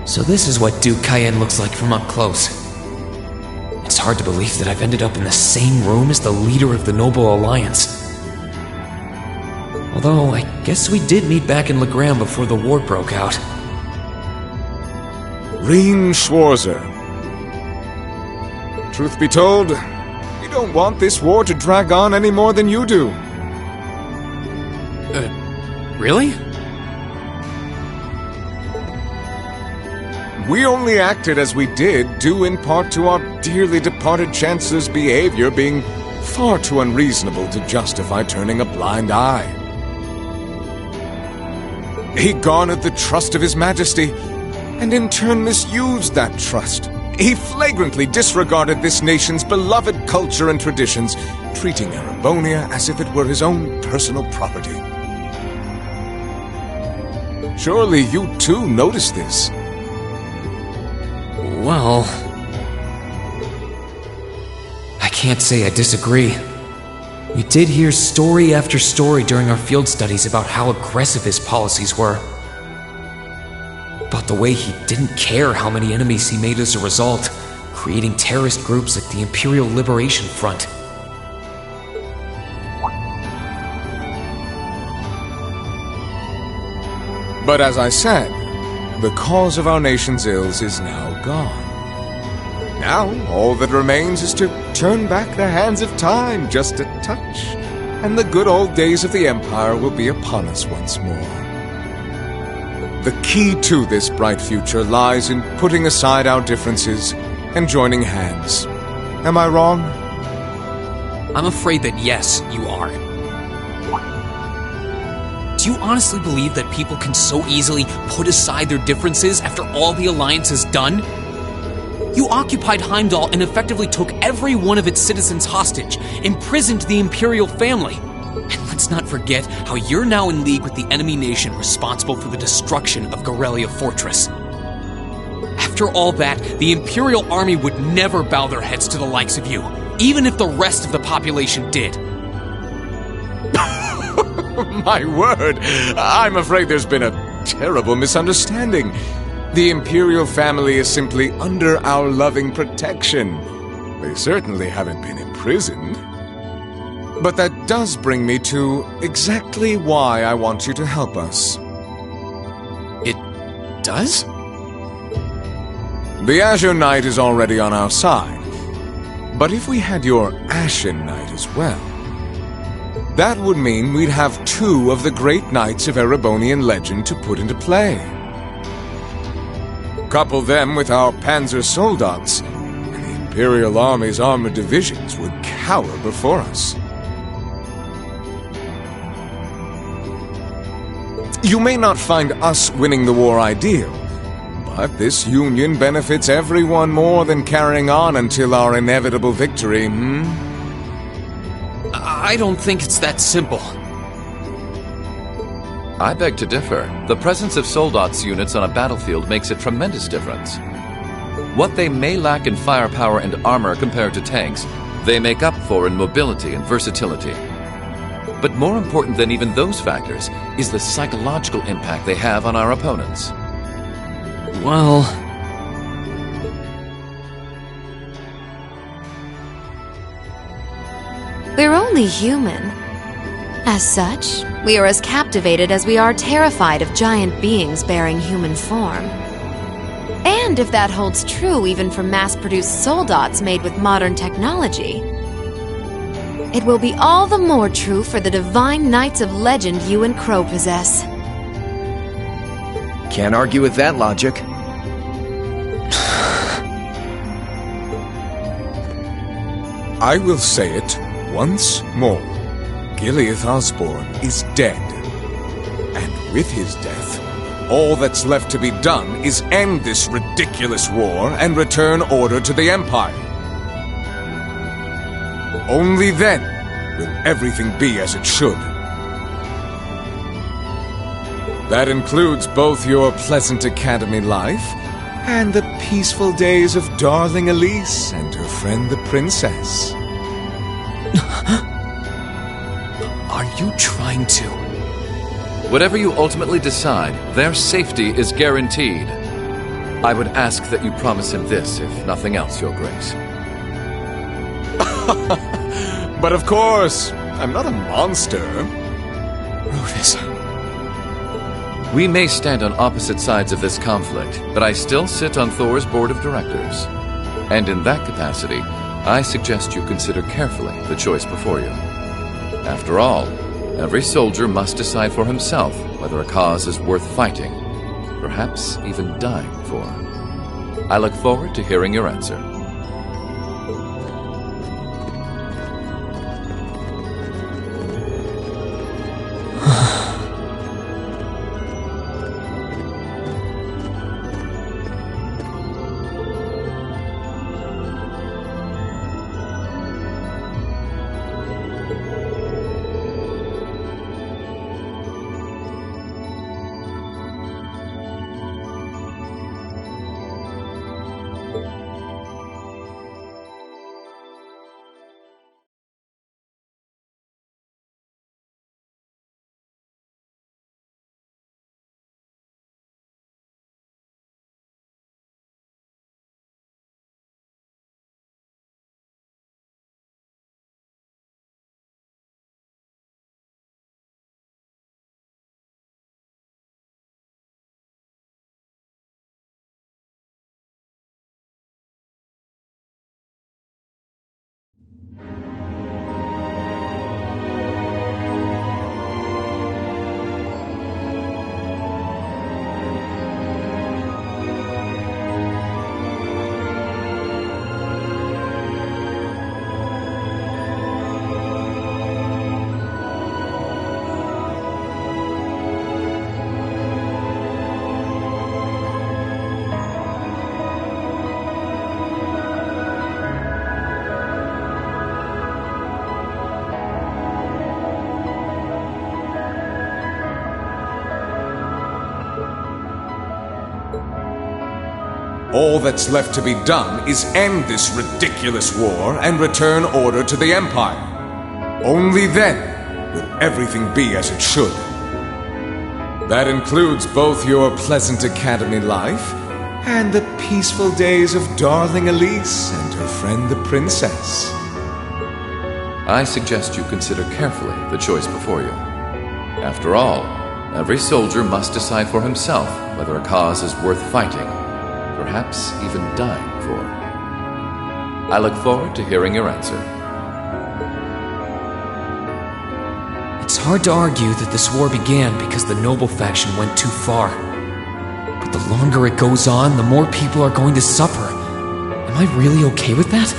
So this is what Duke Cayenne looks like from up close. It's hard to believe that I've ended up in the same room as the leader of the Noble Alliance. Although, I guess we did meet back in Legram before the war broke out. Rean Schwarzer. Truth be told, we don't want this war to drag on any more than you do. Really? We only acted as we did, due in part to our dearly departed Chancellor's behavior being far too unreasonable to justify turning a blind eye. He garnered the trust of His Majesty, and in turn misused that trust. He flagrantly disregarded this nation's beloved culture and traditions, treating Erebonia as if it were his own personal property. Surely you too noticed this. Well, I can't say I disagree. We did hear story after story during our field studies about how aggressive his policies were. About the way he didn't care how many enemies he made as a result, creating terrorist groups like the Imperial Liberation Front. But as I said, the cause of our nation's ills is now gone. Now, all that remains is to turn back the hands of time just a touch, and the good old days of the Empire will be upon us once more. The key to this bright future lies in putting aside our differences and joining hands. Am I wrong? I'm afraid that yes, you are. Do you honestly believe that people can so easily put aside their differences after all the Alliance has done? You occupied Heimdall and effectively took every one of its citizens hostage, imprisoned the Imperial family. And let's not forget how you're now in league with the enemy nation responsible for the destruction of Garrelia Fortress. After all that, the Imperial army would never bow their heads to the likes of you, even if the rest of the population did. My word, I'm afraid there's been a terrible misunderstanding. The Imperial family is simply under our loving protection. They certainly haven't been imprisoned. But that does bring me to exactly why I want you to help us. It does? The Azure Knight is already on our side. But if we had your Ashen Knight as well, that would mean we'd have two of the great knights of Erebonian legend to put into play. Couple them with our Panzer Soldats, and the Imperial Army's armored divisions would cower before us. You may not find us winning the war ideal, but this union benefits everyone more than carrying on until our inevitable victory, I don't think it's that simple. I beg to differ. The presence of Soldats units on a battlefield makes a tremendous difference. What they may lack in firepower and armor compared to tanks, they make up for in mobility and versatility. But more important than even those factors is the psychological impact they have on our opponents. Well, we're only human. As such, we are as captivated as we are terrified of giant beings bearing human form. And if that holds true even for mass-produced soldats made with modern technology, it will be all the more true for the divine knights of legend you and Crow possess. Can't argue with that logic. I will say it once more. Gileath Osborne is dead. And with his death, all that's left to be done is end this ridiculous war and return order to the Empire. Only then will everything be as it should. That includes both your pleasant academy life and the peaceful days of darling Elise and her friend the princess. Are you trying to? Whatever you ultimately decide, their safety is guaranteed. I would ask that you promise him this, if nothing else, Your Grace. But of course, I'm not a monster. Rufus. We may stand on opposite sides of this conflict, but I still sit on Thor's board of directors. And in that capacity, I suggest you consider carefully the choice before you. After all, every soldier must decide for himself whether a cause is worth fighting, perhaps even dying for. I look forward to hearing your answer. All that's left to be done is end this ridiculous war and return order to the Empire. Only then will everything be as it should. That includes both your pleasant academy life and the peaceful days of darling Elise and her friend the princess. I suggest you consider carefully the choice before you. After all, every soldier must decide for himself whether a cause is worth fighting, perhaps even dying for. I look forward to hearing your answer. It's hard to argue that this war began because the noble faction went too far. But the longer it goes on, the more people are going to suffer. Am I really okay with that?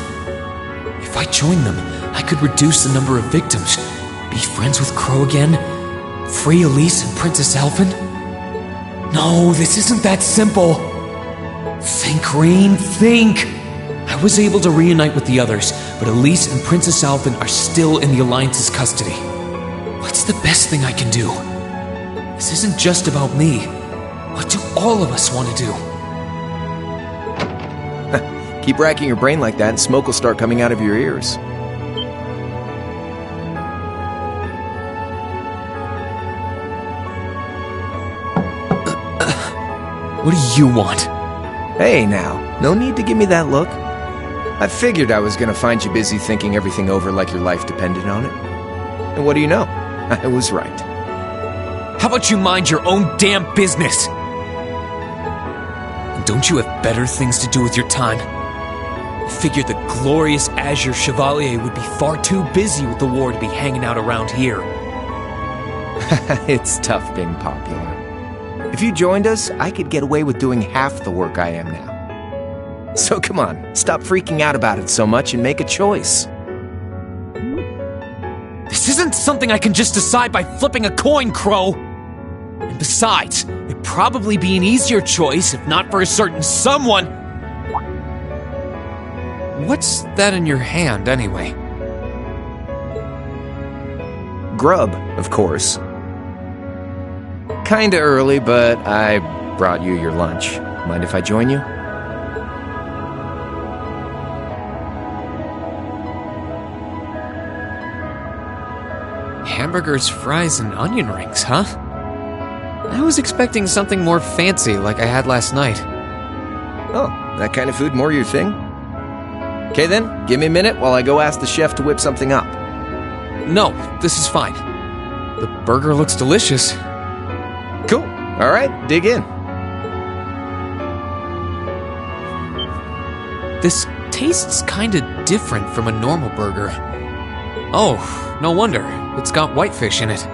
If I join them, I could reduce the number of victims, be friends with Crow again, free Elise and Princess Elfin. No, this isn't that simple. Think, Rain, think! I was able to reunite with the others, but Elise and Princess Elfin are still in the Alliance's custody. What's the best thing I can do? This isn't just about me. What do all of us want to do? Keep racking your brain like that and smoke will start coming out of your ears. What do you want? Hey now, no need to give me that look. I figured I was gonna find you busy thinking everything over like your life depended on it. And what do you know? I was right. How about you mind your own damn business? And don't you have better things to do with your time? I figured the glorious Azure Chevalier would be far too busy with the war to be hanging out around here. It's tough being popular. If you joined us, I could get away with doing half the work I am now. So come on, stop freaking out about it so much and make a choice. This isn't something I can just decide by flipping a coin, Crow. And besides, it'd probably be an easier choice if not for a certain someone. What's that in your hand, anyway? Grub, of course. Kinda early, but I brought you your lunch. Mind if I join you? Hamburgers, fries, and onion rings, huh? I was expecting something more fancy like I had last night. Oh, that kind of food more your thing? Okay then, give me a minute while I go ask the chef to whip something up. No, this is fine. The burger looks delicious. Cool. All right, dig in. This tastes kinda different from a normal burger. Oh, no wonder. It's got whitefish in it.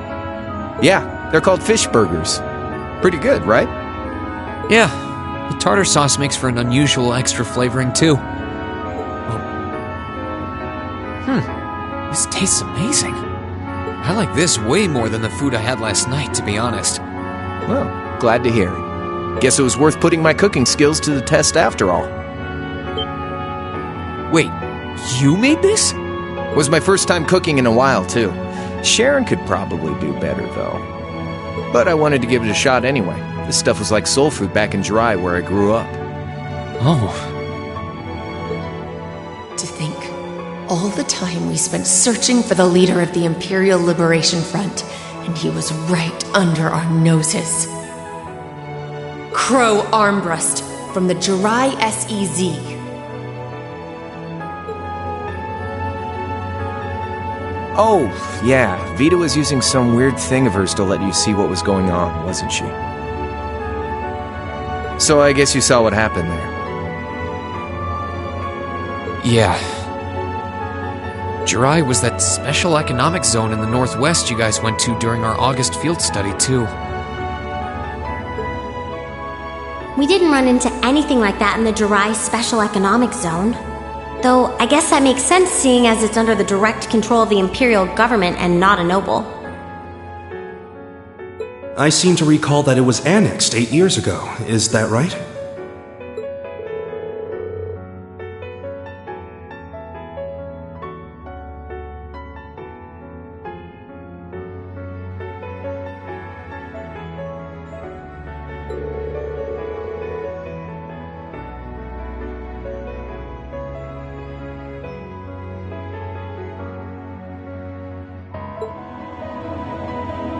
Yeah, they're called fish burgers. Pretty good, right? Yeah, the tartar sauce makes for an unusual extra flavoring too. This tastes amazing. I like this way more than the food I had last night, to be honest. Well, glad to hear it. Guess it was worth putting my cooking skills to the test after all. Wait, you made this? It was my first time cooking in a while, too. Sharon could probably do better, though. But I wanted to give it a shot anyway. This stuff was like soul food back in Jirai, where I grew up. Oh. To think, all the time we spent searching for the leader of the Imperial Liberation Front, and he was right under our noses. Crow Armbrust from the Jirai SEZ. Oh, yeah, Vita was using some weird thing of hers to let you see what was going on, wasn't she? So I guess you saw what happened there. Yeah. Jirai was that special economic zone in the northwest you guys went to during our August field study, too. We didn't run into anything like that in the Jirai Special Economic Zone. Though, I guess that makes sense seeing as it's under the direct control of the Imperial government and not a noble. I seem to recall that it was annexed 8 years ago. Is that right?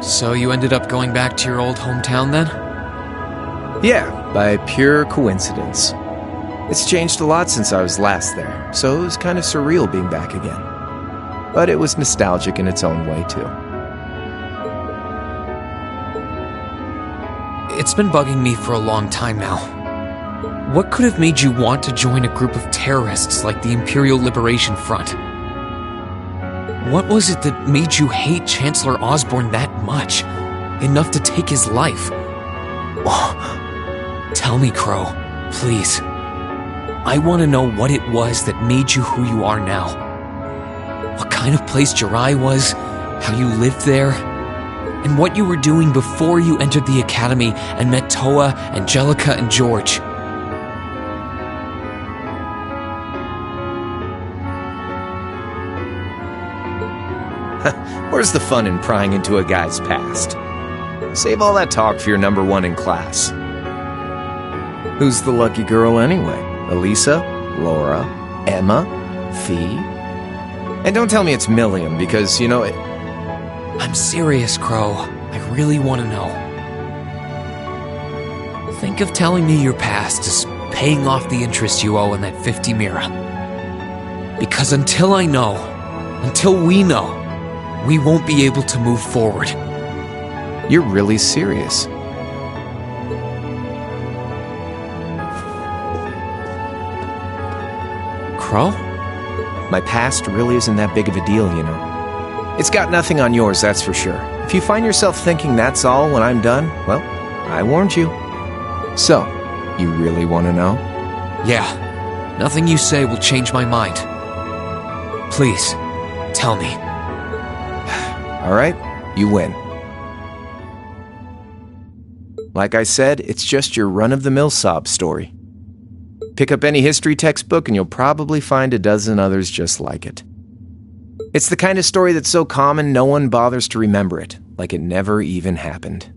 So you ended up going back to your old hometown then? Yeah, by pure coincidence. It's changed a lot since I was last there, so it was kind of surreal being back again. But it was nostalgic in its own way, too. It's been bugging me for a long time now. What could have made you want to join a group of terrorists like the Imperial Liberation Front? What was it that made you hate Chancellor Osborne that much? Enough to take his life? Oh, tell me, Crow, please. I want to know what it was that made you who you are now. What kind of place Jirai was, how you lived there, and what you were doing before you entered the academy and met Toa, Angelica, and George. Where's the fun in prying into a guy's past? Save all that talk for your number one in class. Who's the lucky girl anyway? Elisa? Laura? Emma? Fee? And don't tell me it's Milliam, because, you know, it... I'm serious, Crow. I really want to know. Think of telling me your past as paying off the interest you owe in that 50 Mira. Because until I know, until we know, we won't be able to move forward. You're really serious. Crow? My past really isn't that big of a deal, you know. It's got nothing on yours, that's for sure. If you find yourself thinking that's all when I'm done, well, I warned you. So, you really want to know? Yeah. Nothing you say will change my mind. Please, tell me. All right, you win. Like I said, it's just your run-of-the-mill sob story. Pick up any history textbook and you'll probably find a dozen others just like it. It's the kind of story that's so common no one bothers to remember it, like it never even happened.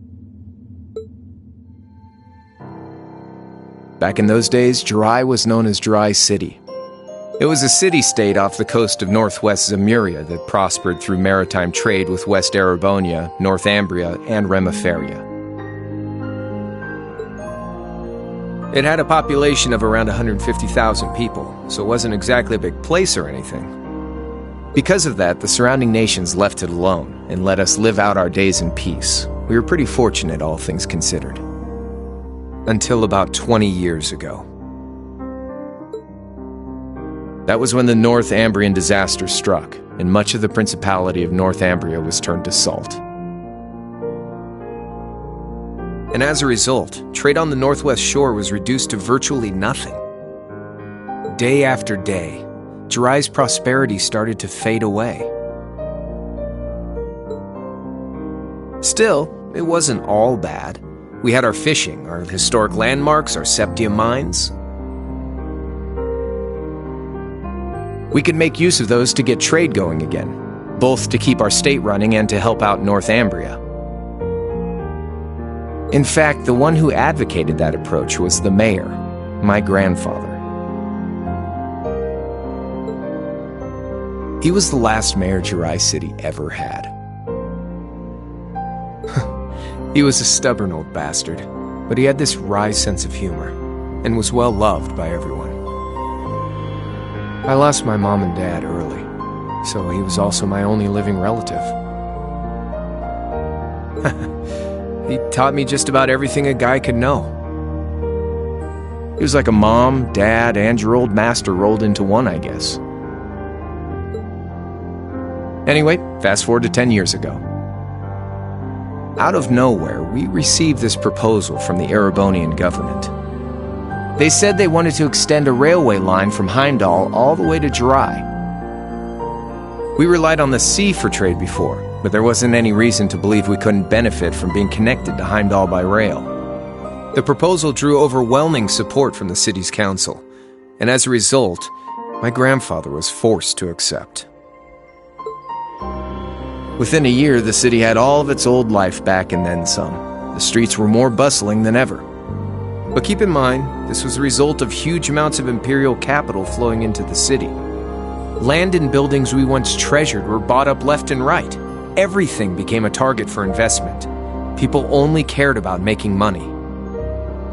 Back in those days, Jirai was known as Jirai City. It was a city-state off the coast of northwest Zemuria that prospered through maritime trade with West Erebonia, North Ambria, and Remiferia. It had a population of around 150,000 people, so it wasn't exactly a big place or anything. Because of that, the surrounding nations left it alone and let us live out our days in peace. We were pretty fortunate, all things considered. Until about 20 years ago. That was when the Northambrian disaster struck, and much of the Principality of Northumbria was turned to salt. And as a result, trade on the northwest shore was reduced to virtually nothing. Day after day, Jiraiya's prosperity started to fade away. Still, it wasn't all bad. We had our fishing, our historic landmarks, our septium mines. We could make use of those to get trade going again, both to keep our state running and to help out Northumbria. In fact, the one who advocated that approach was the mayor, my grandfather. He was the last mayor Jiraiya City ever had. He was a stubborn old bastard, but he had this wry sense of humor, and was well loved by everyone. I lost my mom and dad early, so he was also my only living relative. He taught me just about everything a guy could know. He was like a mom, dad, and your old master rolled into one, I guess. Anyway, fast forward to 10 years ago. Out of nowhere, we received this proposal from the Erebonian government. They said they wanted to extend a railway line from Heimdall all the way to Jiraiya. We relied on the sea for trade before, but there wasn't any reason to believe we couldn't benefit from being connected to Heimdall by rail. The proposal drew overwhelming support from the city's council, and as a result, my grandfather was forced to accept. Within a year, the city had all of its old life back and then some. The streets were more bustling than ever. But keep in mind, this was a result of huge amounts of imperial capital flowing into the city. Land and buildings we once treasured were bought up left and right. Everything became a target for investment. People only cared about making money.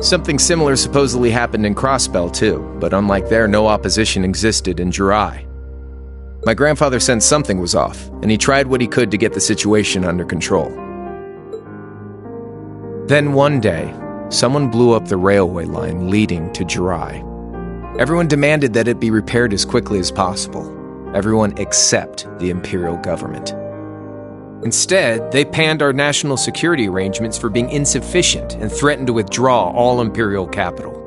Something similar supposedly happened in Crossbell too, but unlike there, no opposition existed in Jiraiya. My grandfather sensed something was off, and he tried what he could to get the situation under control. Then one day, someone blew up the railway line leading to Jiraiya. Everyone demanded that it be repaired as quickly as possible. Everyone except the imperial government. Instead, they panned our national security arrangements for being insufficient and threatened to withdraw all imperial capital.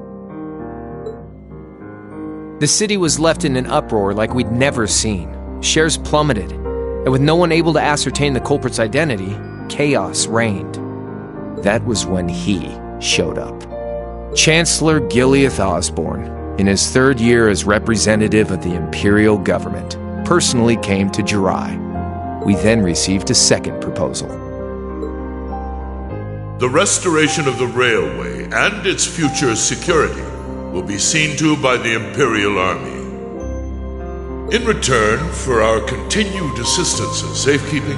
The city was left in an uproar like we'd never seen. Shares plummeted, and with no one able to ascertain the culprit's identity, chaos reigned. That was when he showed up. Chancellor Gileath Osborne, in his third year as representative of the imperial government, personally came to Jiraiya. We then received a second proposal. The restoration of the railway and its future security will be seen to by the Imperial Army. In return for our continued assistance in safekeeping,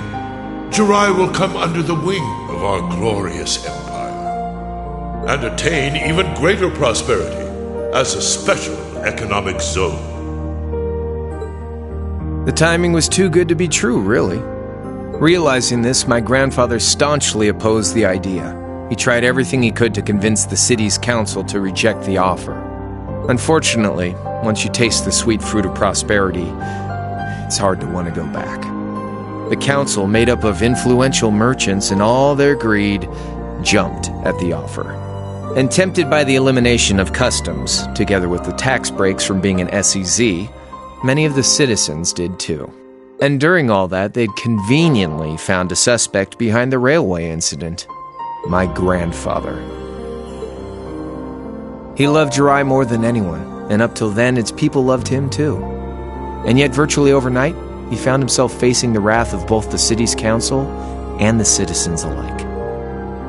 Jiraiya will come under the wing of our glorious empire and attain even greater prosperity as a special economic zone. The timing was too good to be true, really. Realizing this, my grandfather staunchly opposed the idea. He tried everything he could to convince the city's council to reject the offer. Unfortunately, once you taste the sweet fruit of prosperity, it's hard to want to go back. The council, made up of influential merchants and all their greed, jumped at the offer. And tempted by the elimination of customs, together with the tax breaks from being an SEZ, many of the citizens did too. And during all that, they'd conveniently found a suspect behind the railway incident. My grandfather. He loved Jiraiya more than anyone, and up till then, its people loved him too. And yet, virtually overnight, he found himself facing the wrath of both the city's council and the citizens alike.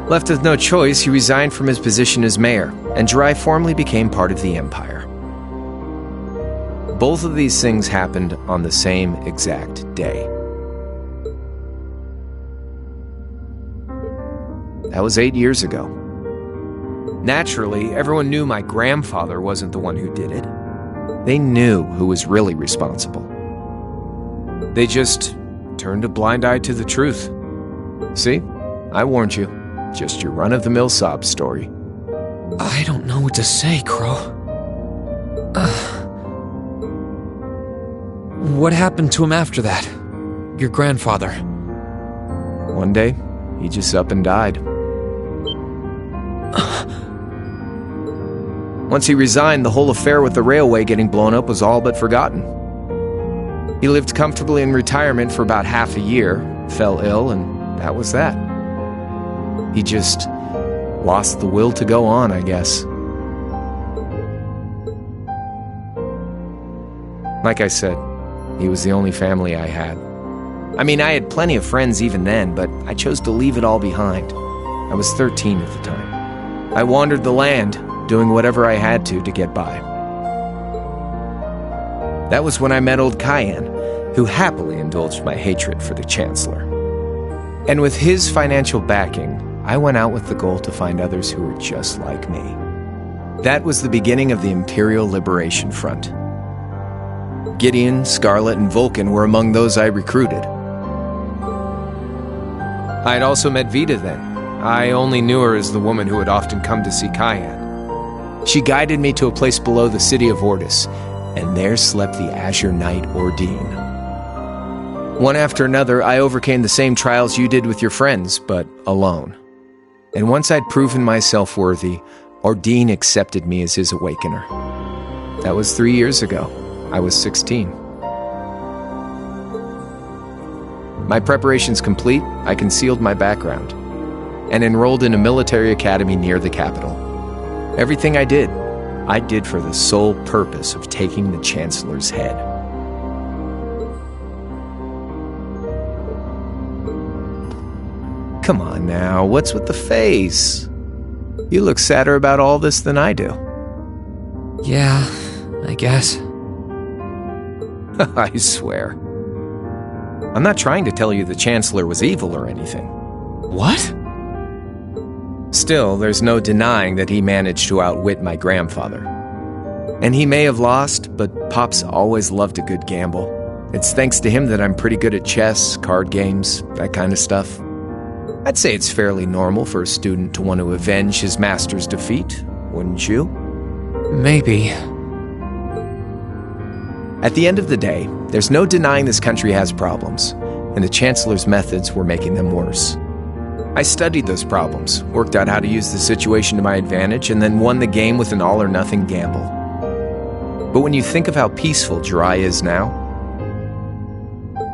Left with no choice, he resigned from his position as mayor, and Jiraiya formally became part of the empire. Both of these things happened on the same exact day. That was 8 years ago. Naturally, everyone knew my grandfather wasn't the one who did it. They knew who was really responsible. They just turned a blind eye to the truth. See? I warned you. Just your run-of-the-mill sob story. I don't know what to say, Crow. What happened to him after that? Your grandfather. One day, he just up and died. Once he resigned, the whole affair with the railway getting blown up was all but forgotten. He lived comfortably in retirement for about half a year, fell ill, and that was that. He just lost the will to go on, I guess. Like I said, he was the only family I had. I mean, I had plenty of friends even then, but I chose to leave it all behind. I was 13 at the time. I wandered the land, doing whatever I had to get by. That was when I met old Cayenne, who happily indulged my hatred for the Chancellor. And with his financial backing, I went out with the goal to find others who were just like me. That was the beginning of the Imperial Liberation Front. Gideon, Scarlet, and Vulcan were among those I recruited. I had also met Vita then. I only knew her as the woman who had often come to see Cayenne. She guided me to a place below the city of Ordis, and there slept the Azure Knight Ordine. One after another, I overcame the same trials you did with your friends, but alone. And once I'd proven myself worthy, Ordine accepted me as his awakener. That was 3 years ago. I was 16. My preparations complete, I concealed my background and enrolled in a military academy near the capital. Everything I did for the sole purpose of taking the Chancellor's head. Come on now, what's with the face? You look sadder about all this than I do. Yeah, I guess. I swear. I'm not trying to tell you the Chancellor was evil or anything. What? Still, there's no denying that he managed to outwit my grandfather. And he may have lost, but Pop's always loved a good gamble. It's thanks to him that I'm pretty good at chess, card games, that kind of stuff. I'd say it's fairly normal for a student to want to avenge his master's defeat, wouldn't you? Maybe. At the end of the day, there's no denying this country has problems, and the Chancellor's methods were making them worse. I studied those problems, worked out how to use the situation to my advantage, and then won the game with an all-or-nothing gamble. But when you think of how peaceful Jirai is now,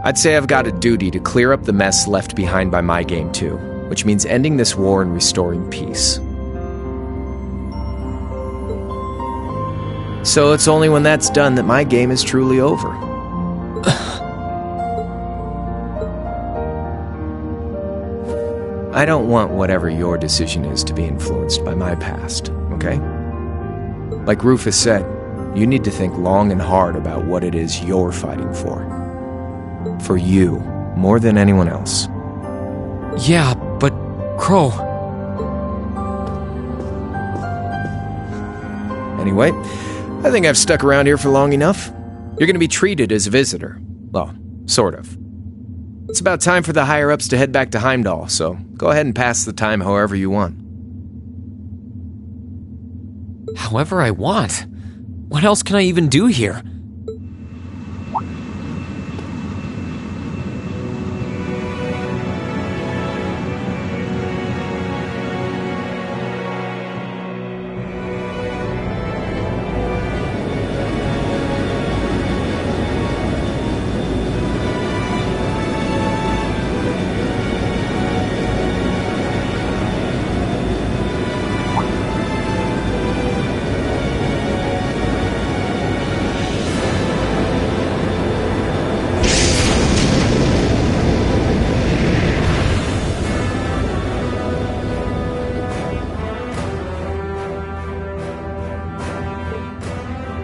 I'd say I've got a duty to clear up the mess left behind by my game too, which means ending this war and restoring peace. So it's only when that's done that my game is truly over. I don't want whatever your decision is to be influenced by my past, okay? Like Rufus said, you need to think long and hard about what it is you're fighting for. For you, more than anyone else. Yeah, but Crow... Anyway, I think I've stuck around here for long enough. You're going to be treated as a visitor. Well, sort of. It's about time for the higher-ups to head back to Heimdall, so go ahead and pass the time however you want. However I want? What else can I even do here?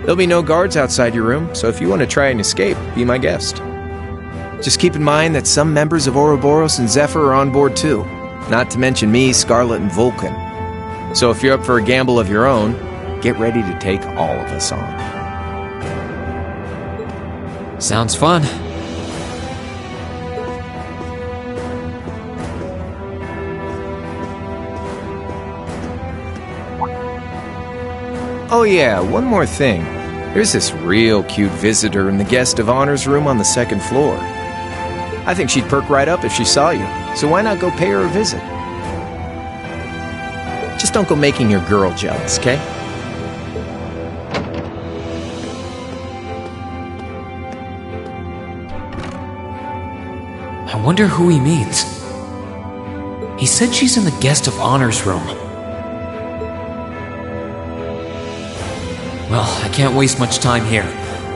There'll be no guards outside your room, so if you want to try and escape, be my guest. Just keep in mind that some members of Ouroboros and Zephyr are on board too, not to mention me, Scarlet, and Vulcan. So if you're up for a gamble of your own, get ready to take all of us on. Sounds fun. Oh yeah, one more thing. There's this real cute visitor in the guest of honors room on the second floor. I think she'd perk right up if she saw you, so why not go pay her a visit? Just don't go making your girl jealous, okay? I wonder who he means. He said she's in the guest of honors room. Well, I can't waste much time here.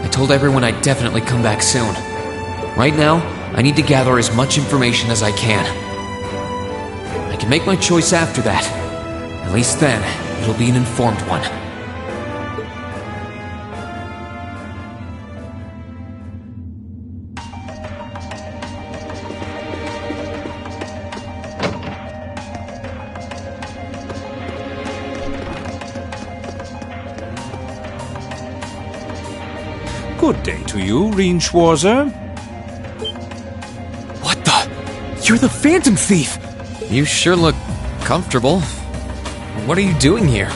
I told everyone I'd definitely come back soon. Right now, I need to gather as much information as I can. I can make my choice after that. At least then, it'll be an informed one. Good day to you, Reen Schwarzer. What the? You're the Phantom Thief! You sure look comfortable. What are you doing here?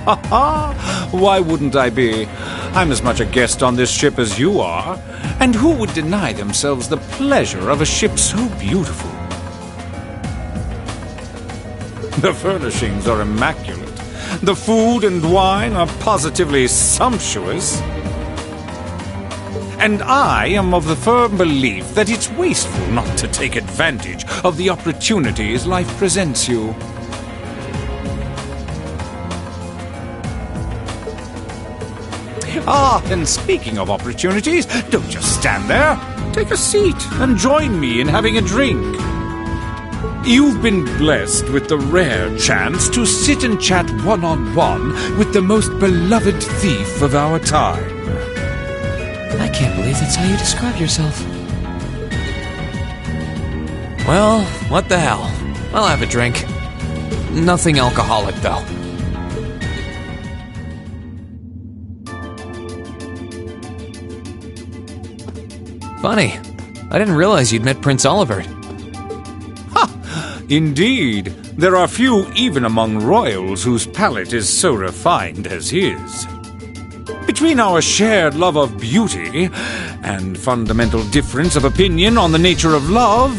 Ha ha! Why wouldn't I be? I'm as much a guest on this ship as you are. And who would deny themselves the pleasure of a ship so beautiful? The furnishings are immaculate. The food and wine are positively sumptuous. And I am of the firm belief that it's wasteful not to take advantage of the opportunities life presents you. Ah, and speaking of opportunities, don't just stand there. Take a seat and join me in having a drink. You've been blessed with the rare chance to sit and chat one-on-one with the most beloved thief of our time. I can't believe that's how you describe yourself. Well, what the hell? I'll have a drink. Nothing alcoholic, though. Funny. I didn't realize you'd met Prince Olivert. Indeed, there are few even among royals whose palate is so refined as his. Between our shared love of beauty and fundamental difference of opinion on the nature of love,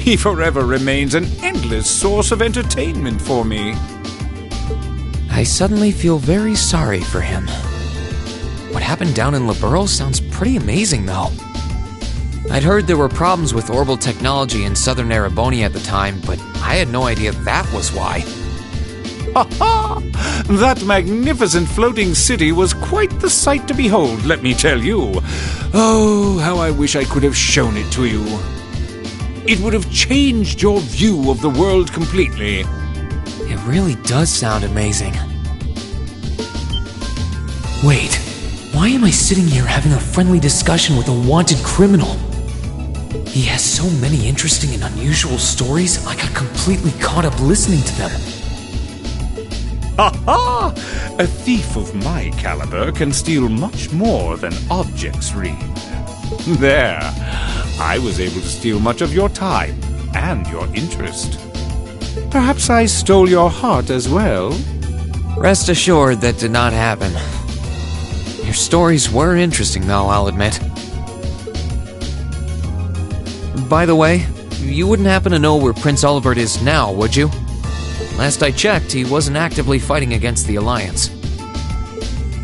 he forever remains an endless source of entertainment for me. I suddenly feel very sorry for him. What happened down in Liberl sounds pretty amazing, though. I'd heard there were problems with orbital technology in southern Erebonia at the time, but I had no idea that was why. Ha ha! That magnificent floating city was quite the sight to behold, let me tell you. Oh, how I wish I could have shown it to you. It would have changed your view of the world completely. It really does sound amazing. Wait, why am I sitting here having a friendly discussion with a wanted criminal? He has so many interesting and unusual stories, I got completely caught up listening to them. Ha ha! A thief of my caliber can steal much more than objects, Reed. There, I was able to steal much of your time and your interest. Perhaps I stole your heart as well? Rest assured that did not happen. Your stories were interesting, though, I'll admit. By the way, you wouldn't happen to know where Prince Olivert is now, would you? Last I checked, he wasn't actively fighting against the Alliance.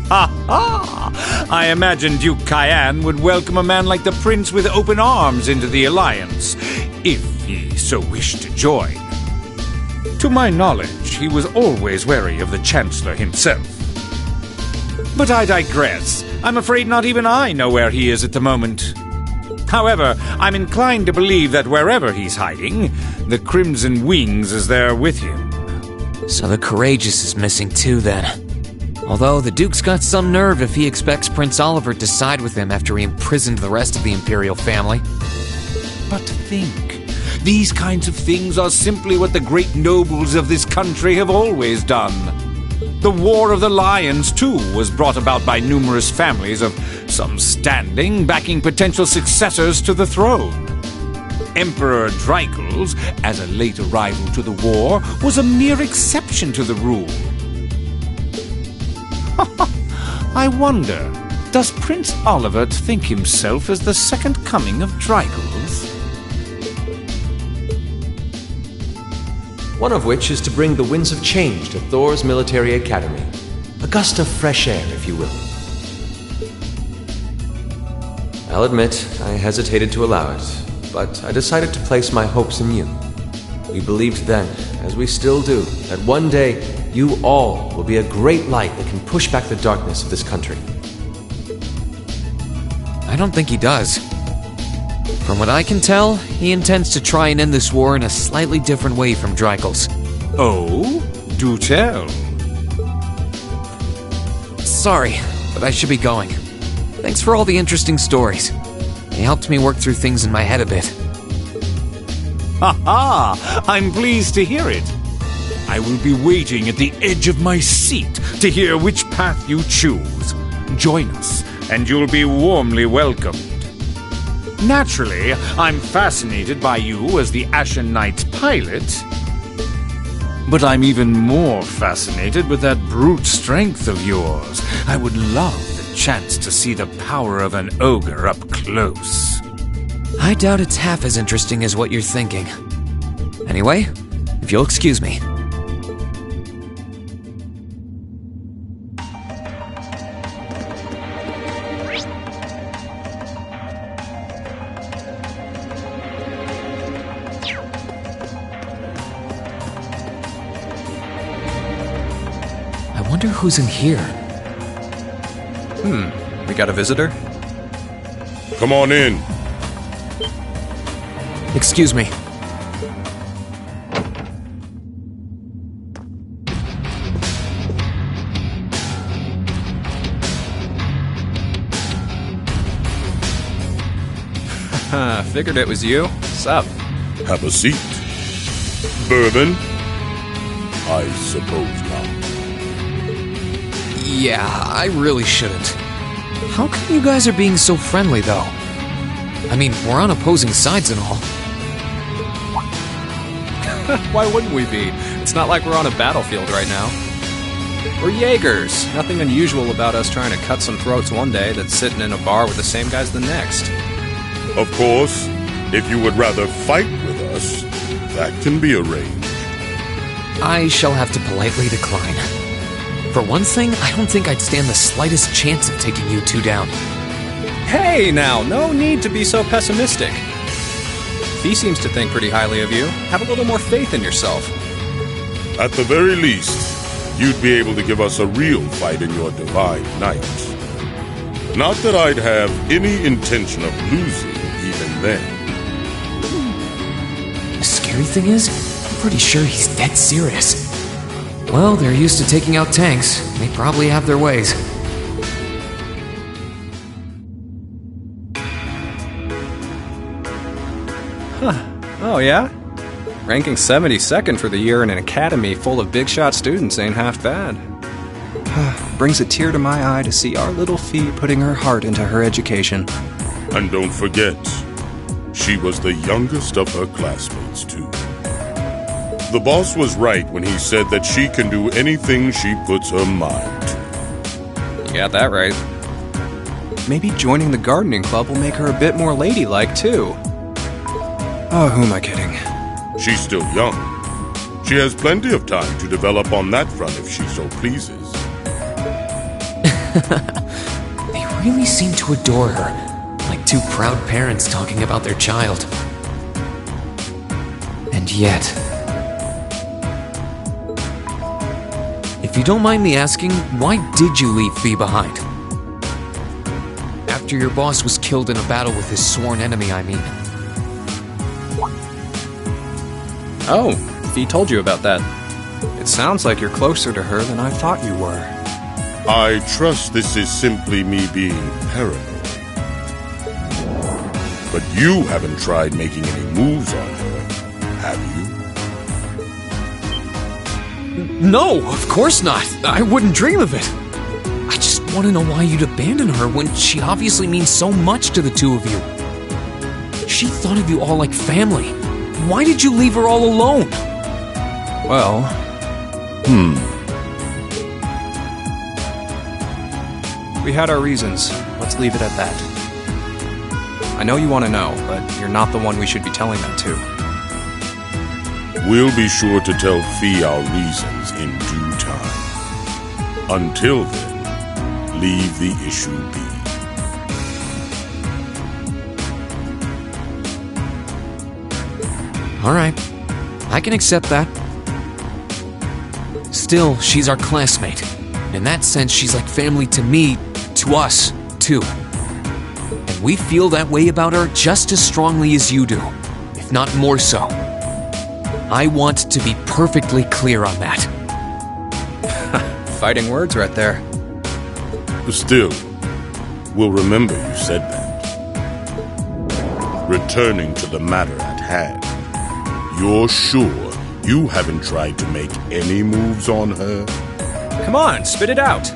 Ha ha! I imagine Duke Cayenne would welcome a man like the Prince with open arms into the Alliance, if he so wished to join. To my knowledge, he was always wary of the Chancellor himself. But I digress. I'm afraid not even I know where he is at the moment. However, I'm inclined to believe that wherever he's hiding, the Crimson Wings is there with him. So the Courageous is missing too, then. Although the Duke's got some nerve if he expects Prince Olivert to side with him after he imprisoned the rest of the Imperial family. But think, These kinds of things are simply what the great nobles of this country have always done. The War of the Lions, too, was brought about by numerous families of some standing backing potential successors to the throne. Emperor Drykles, as a late arrival to the war, was a mere exception to the rule. I wonder, does Prince Olivert think himself as the second coming of Drykles? One of which is to bring the winds of change to Thor's military academy. A gust of fresh air, if you will. I'll admit, I hesitated to allow it, but I decided to place my hopes in you. We believed then, as we still do, that one day you all will be a great light that can push back the darkness of this country. I don't think he does. From what I can tell, he intends to try and end this war in a slightly different way from Drykles. Oh? Do tell. Sorry, but I should be going. Thanks for all the interesting stories. They helped me work through things in my head a bit. Ha! I'm pleased to hear it. I will be waiting at the edge of my seat to hear which path you choose. Join us, and you'll be warmly welcomed. Naturally, I'm fascinated by you as the Ashen Knight's pilot. But I'm even more fascinated with that brute strength of yours. I would love the chance to see the power of an ogre up close. I doubt it's half as interesting as what you're thinking. Anyway, if you'll excuse me. I wonder who's in here. We got a visitor? Come on in. Excuse me. Figured it was you. What's up? Have a seat. Bourbon? I suppose not. Yeah, I really shouldn't. How come you guys are being so friendly, though? I mean, we're on opposing sides and all. Why wouldn't we be? It's not like we're on a battlefield right now. We're Jaegers. Nothing unusual about us trying to cut some throats one day that's sitting in a bar with the same guys the next. Of course, if you would rather fight with us, that can be arranged. I shall have to politely decline. For one thing, I don't think I'd stand the slightest chance of taking you two down. Hey now, no need to be so pessimistic. He seems to think pretty highly of you. Have a little more faith in yourself. At the very least, you'd be able to give us a real fight in your divine night. Not that I'd have any intention of losing even then. The scary thing is, I'm pretty sure he's dead serious. Well, they're used to taking out tanks. They probably have their ways. Oh yeah? Ranking 72nd for the year in an academy full of big shot students ain't half bad. Brings a tear to my eye to see our little Fee putting her heart into her education. And don't forget, she was the youngest of her classmates, too. The boss was right when he said that she can do anything she puts her mind to. You got that right. Maybe joining the gardening club will make her a bit more ladylike, too. Oh, who am I kidding? She's still young. She has plenty of time to develop on that front if she so pleases. They really seem to adore her, like two proud parents talking about their child. And yet... If you don't mind me asking, why did you leave Fee behind? After your boss was killed in a battle with his sworn enemy, I mean. Oh, Fee told you about that. It sounds like you're closer to her than I thought you were. I trust this is simply me being paranoid. But you haven't tried making any moves on her. have you? No, of course not. I wouldn't dream of it. I just want to know why you'd abandon her when she obviously means so much to the two of you. She thought of you all like family. Why did you leave her all alone? Well, we had our reasons. Let's leave it at that. I know you want to know, but you're not the one we should be telling that to. We'll be sure to tell Fee our reasons in due time. Until then, leave the issue be. All right, I can accept that. Still, she's our classmate. In that sense, she's like family to me, to us, too. And we feel that way about her just as strongly as you do, if not more so. I want to be perfectly clear on that. Fighting words right there. Still, we'll remember you said that. Returning to the matter at hand, you're sure you haven't tried to make any moves on her? Come on, spit it out.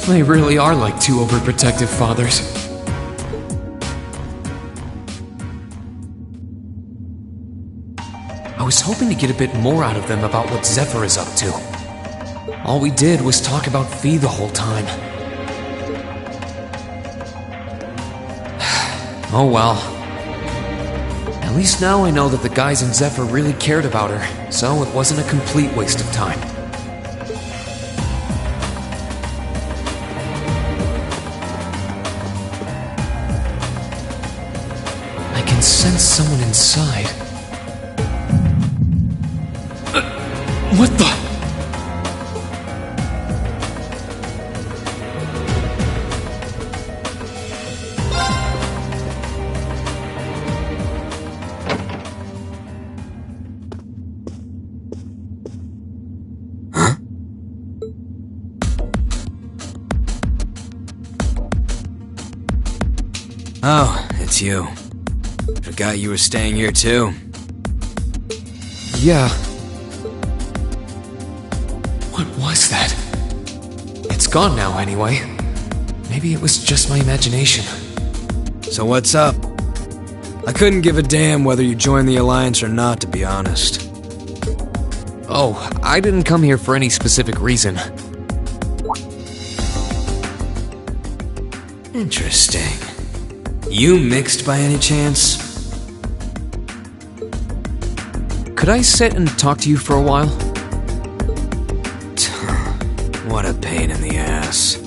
They really are like two overprotective fathers. I was hoping to get a bit more out of them about what Zephyr is up to. All we did was talk about Fee the whole time. Oh well. At least now I know that the guys in Zephyr really cared about her, so it wasn't a complete waste of time. I can sense someone inside. What the? Oh, it's you. Forgot you were staying here too. Yeah. What was that? It's gone now anyway. Maybe it was just my imagination. So what's up? I couldn't give a damn whether you joined the Alliance or not, to be honest. Oh, I didn't come here for any specific reason. Interesting. You mixed by any chance? Could I sit and talk to you for a while? What a pain in the ass.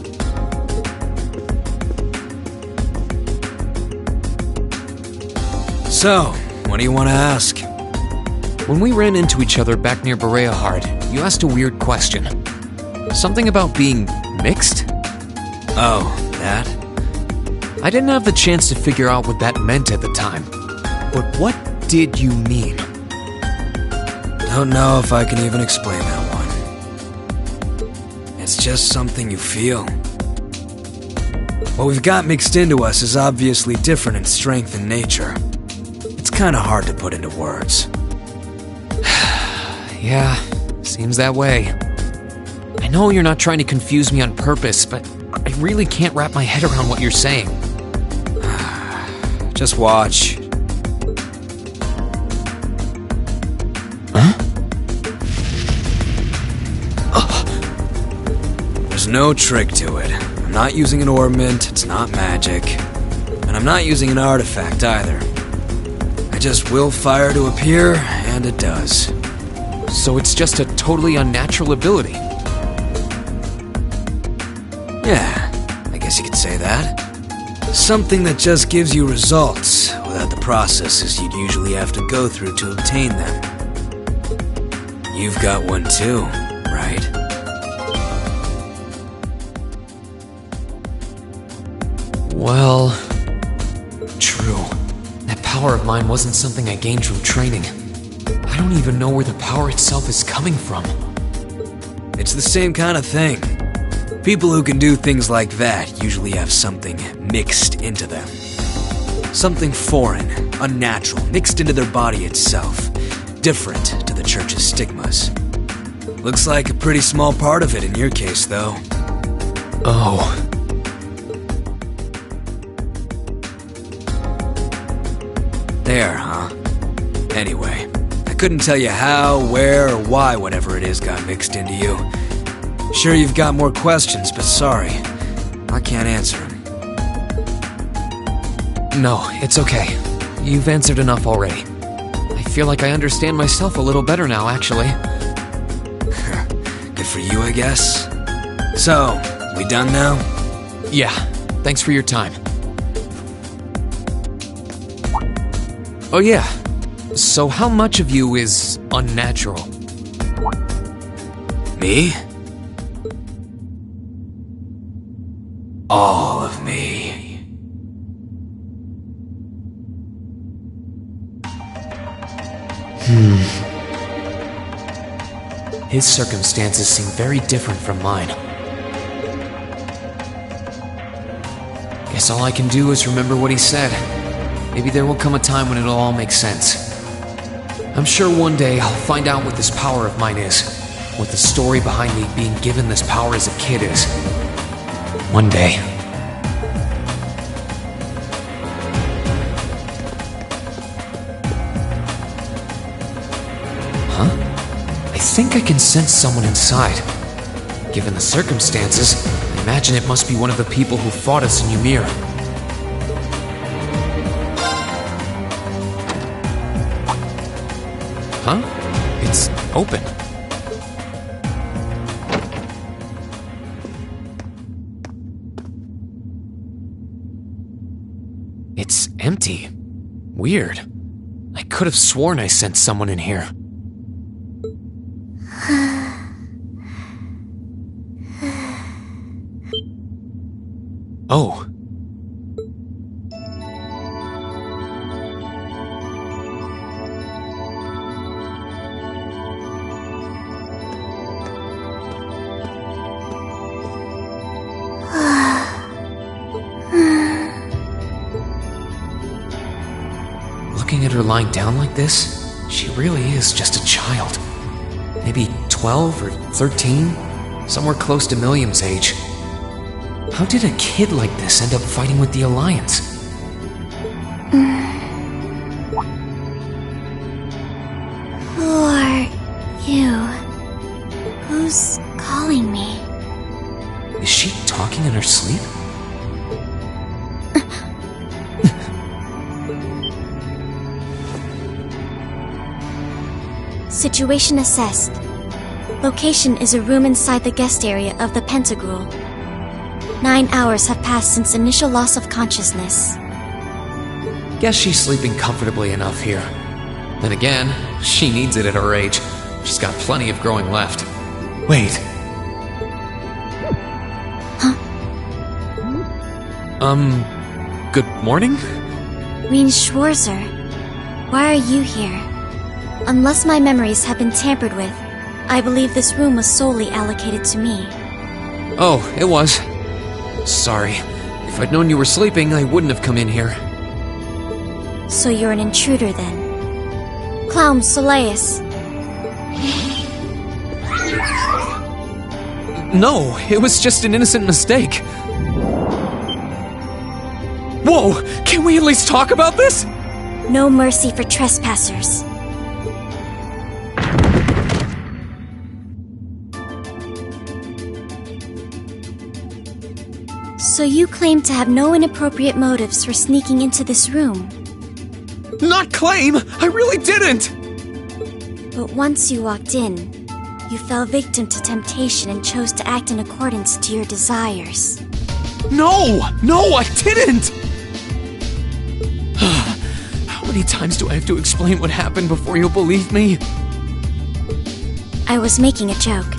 So, what do you want to ask? When we ran into each other back near Bereahard, you asked a weird question. Something about being mixed? Oh, that? I didn't have the chance to figure out what that meant at the time. But what did you mean? Don't know if I can even explain that one. It's just something you feel. What we've got mixed into us is obviously different in strength and nature. It's kinda hard to put into words. Yeah, seems that way. I know you're not trying to confuse me on purpose, but I really can't wrap my head around what you're saying. Just watch. Huh? There's no trick to it. I'm not using an ornament, it's not magic. And I'm not using an artifact either. I just will fire to appear, and it does. So it's just a totally unnatural ability? Yeah, I guess you could say that. Something that just gives you results, without the processes you'd usually have to go through to obtain them. You've got one too, right? Well, true. That power of mine wasn't something I gained from training. I don't even know where the power itself is coming from. It's the same kind of thing. People who can do things like that usually have something mixed into them. Something foreign, unnatural, mixed into their body itself. Different to the church's stigmas. Looks like a pretty small part of it in your case, though. Oh. There, huh? Anyway, I couldn't tell you how, where, or why whatever it is got mixed into you. Sure you've got more questions, but sorry, I can't answer them. No, it's okay. You've answered enough already. I feel like I understand myself a little better now, actually. Good for you, I guess. So, we done now? Yeah, thanks for your time. Oh yeah, so how much of you is unnatural? Me? All of me. His circumstances seem very different from mine. Guess all I can do is remember what he said. Maybe there will come a time when it'll all make sense. I'm sure one day I'll find out what this power of mine is. What the story behind me being given this power as a kid is. One day. Huh? I think I can sense someone inside. Given the circumstances, I imagine it must be one of the people who fought us in Ymir. Huh? It's open. It's empty. Weird. I could have sworn I sensed someone in here. Oh. Looking at her lying down like this, she really is just a child. Maybe 12 or 13, somewhere close to Milliam's age. How did a kid like this end up fighting with the Alliance? Who are you? Who's calling me? Is she talking in her sleep? Situation assessed. Location is a room inside the guest area of the Pentagrul. 9 hours have passed since initial loss of consciousness. Guess she's sleeping comfortably enough here. Then again, she needs it at her age. She's got plenty of growing left. Wait. Huh? Good morning? Rean Schwarzer, why are you here? Unless my memories have been tampered with, I believe this room was solely allocated to me. Oh, it was. Sorry. If I'd known you were sleeping, I wouldn't have come in here. So you're an intruder then? Clown Soleus. No, it was just an innocent mistake. Whoa! Can we at least talk about this? No mercy for trespassers. So you claim to have no inappropriate motives for sneaking into this room. Not claim! I really didn't! But once you walked in, you fell victim to temptation and chose to act in accordance to your desires. No! No, I didn't! How many times do I have to explain what happened before you'll believe me? I was making a joke.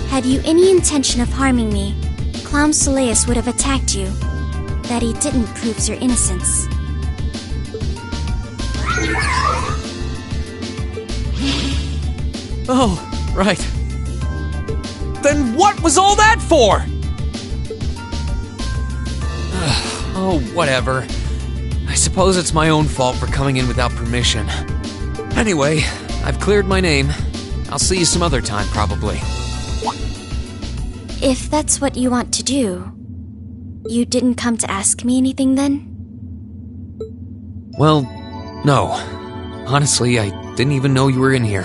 Had you any intention of harming me, Clown Soleus would have attacked you. That he didn't proves your innocence. Oh, right. Then what was all that for? Oh, whatever. I suppose it's my own fault for coming in without permission. Anyway, I've cleared my name. I'll see you some other time, probably. If that's what you want to do, you didn't come to ask me anything then? Well, no. Honestly, I didn't even know you were in here.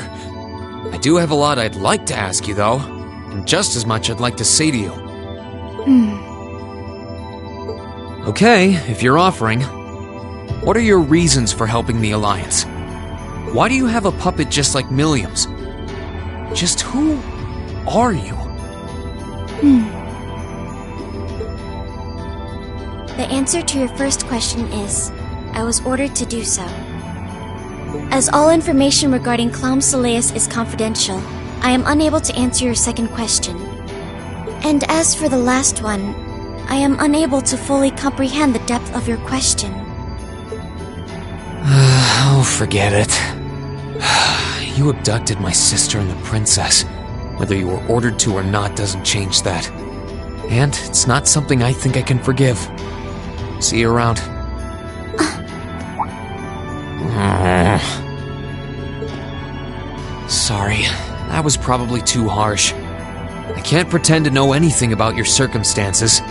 I do have a lot I'd like to ask you, though, and just as much I'd like to say to you. Okay, if you're offering, what are your reasons for helping the Alliance? Why do you have a puppet just like Milliam's? Just who are you? The answer to your first question is, I was ordered to do so. As all information regarding Clom Soleus is confidential, I am unable to answer your second question. And as for the last one, I am unable to fully comprehend the depth of your question. Oh, forget it. You abducted my sister and the princess. Whether you were ordered to or not doesn't change that. And it's not something I think I can forgive. See you around. Sorry, that was probably too harsh. I can't pretend to know anything about your circumstances,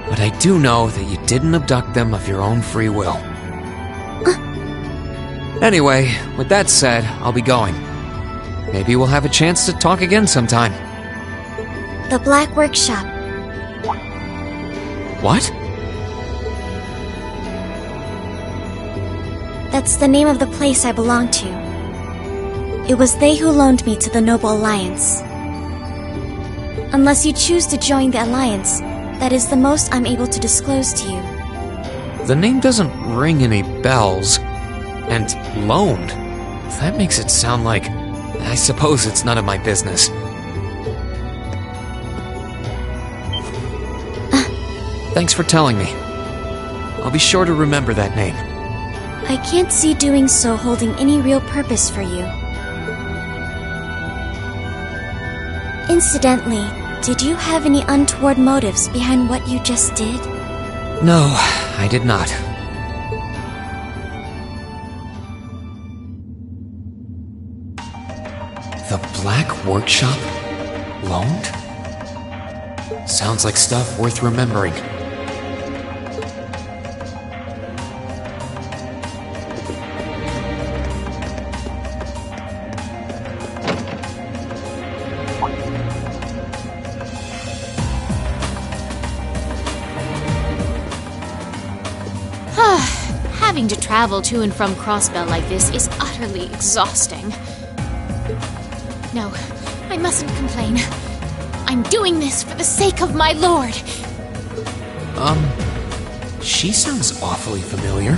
but I do know that you didn't abduct them of your own free will. Anyway, with that said, I'll be going. Maybe we'll have a chance to talk again sometime. The Black Workshop. What? That's the name of the place I belong to. It was they who loaned me to the Noble Alliance. Unless you choose to join the Alliance, that is the most I'm able to disclose to you. The name doesn't ring any bells. And loaned? That makes it sound like... I suppose it's none of my business. Thanks for telling me. I'll be sure to remember that name. I can't see doing so holding any real purpose for you. Incidentally, did you have any untoward motives behind what you just did? No, I did not. The Black Workshop? Loaned? Sounds like stuff worth remembering. Having to travel to and from Crossbell like this is utterly exhausting. No, I mustn't complain. I'm doing this for the sake of my lord. She sounds awfully familiar.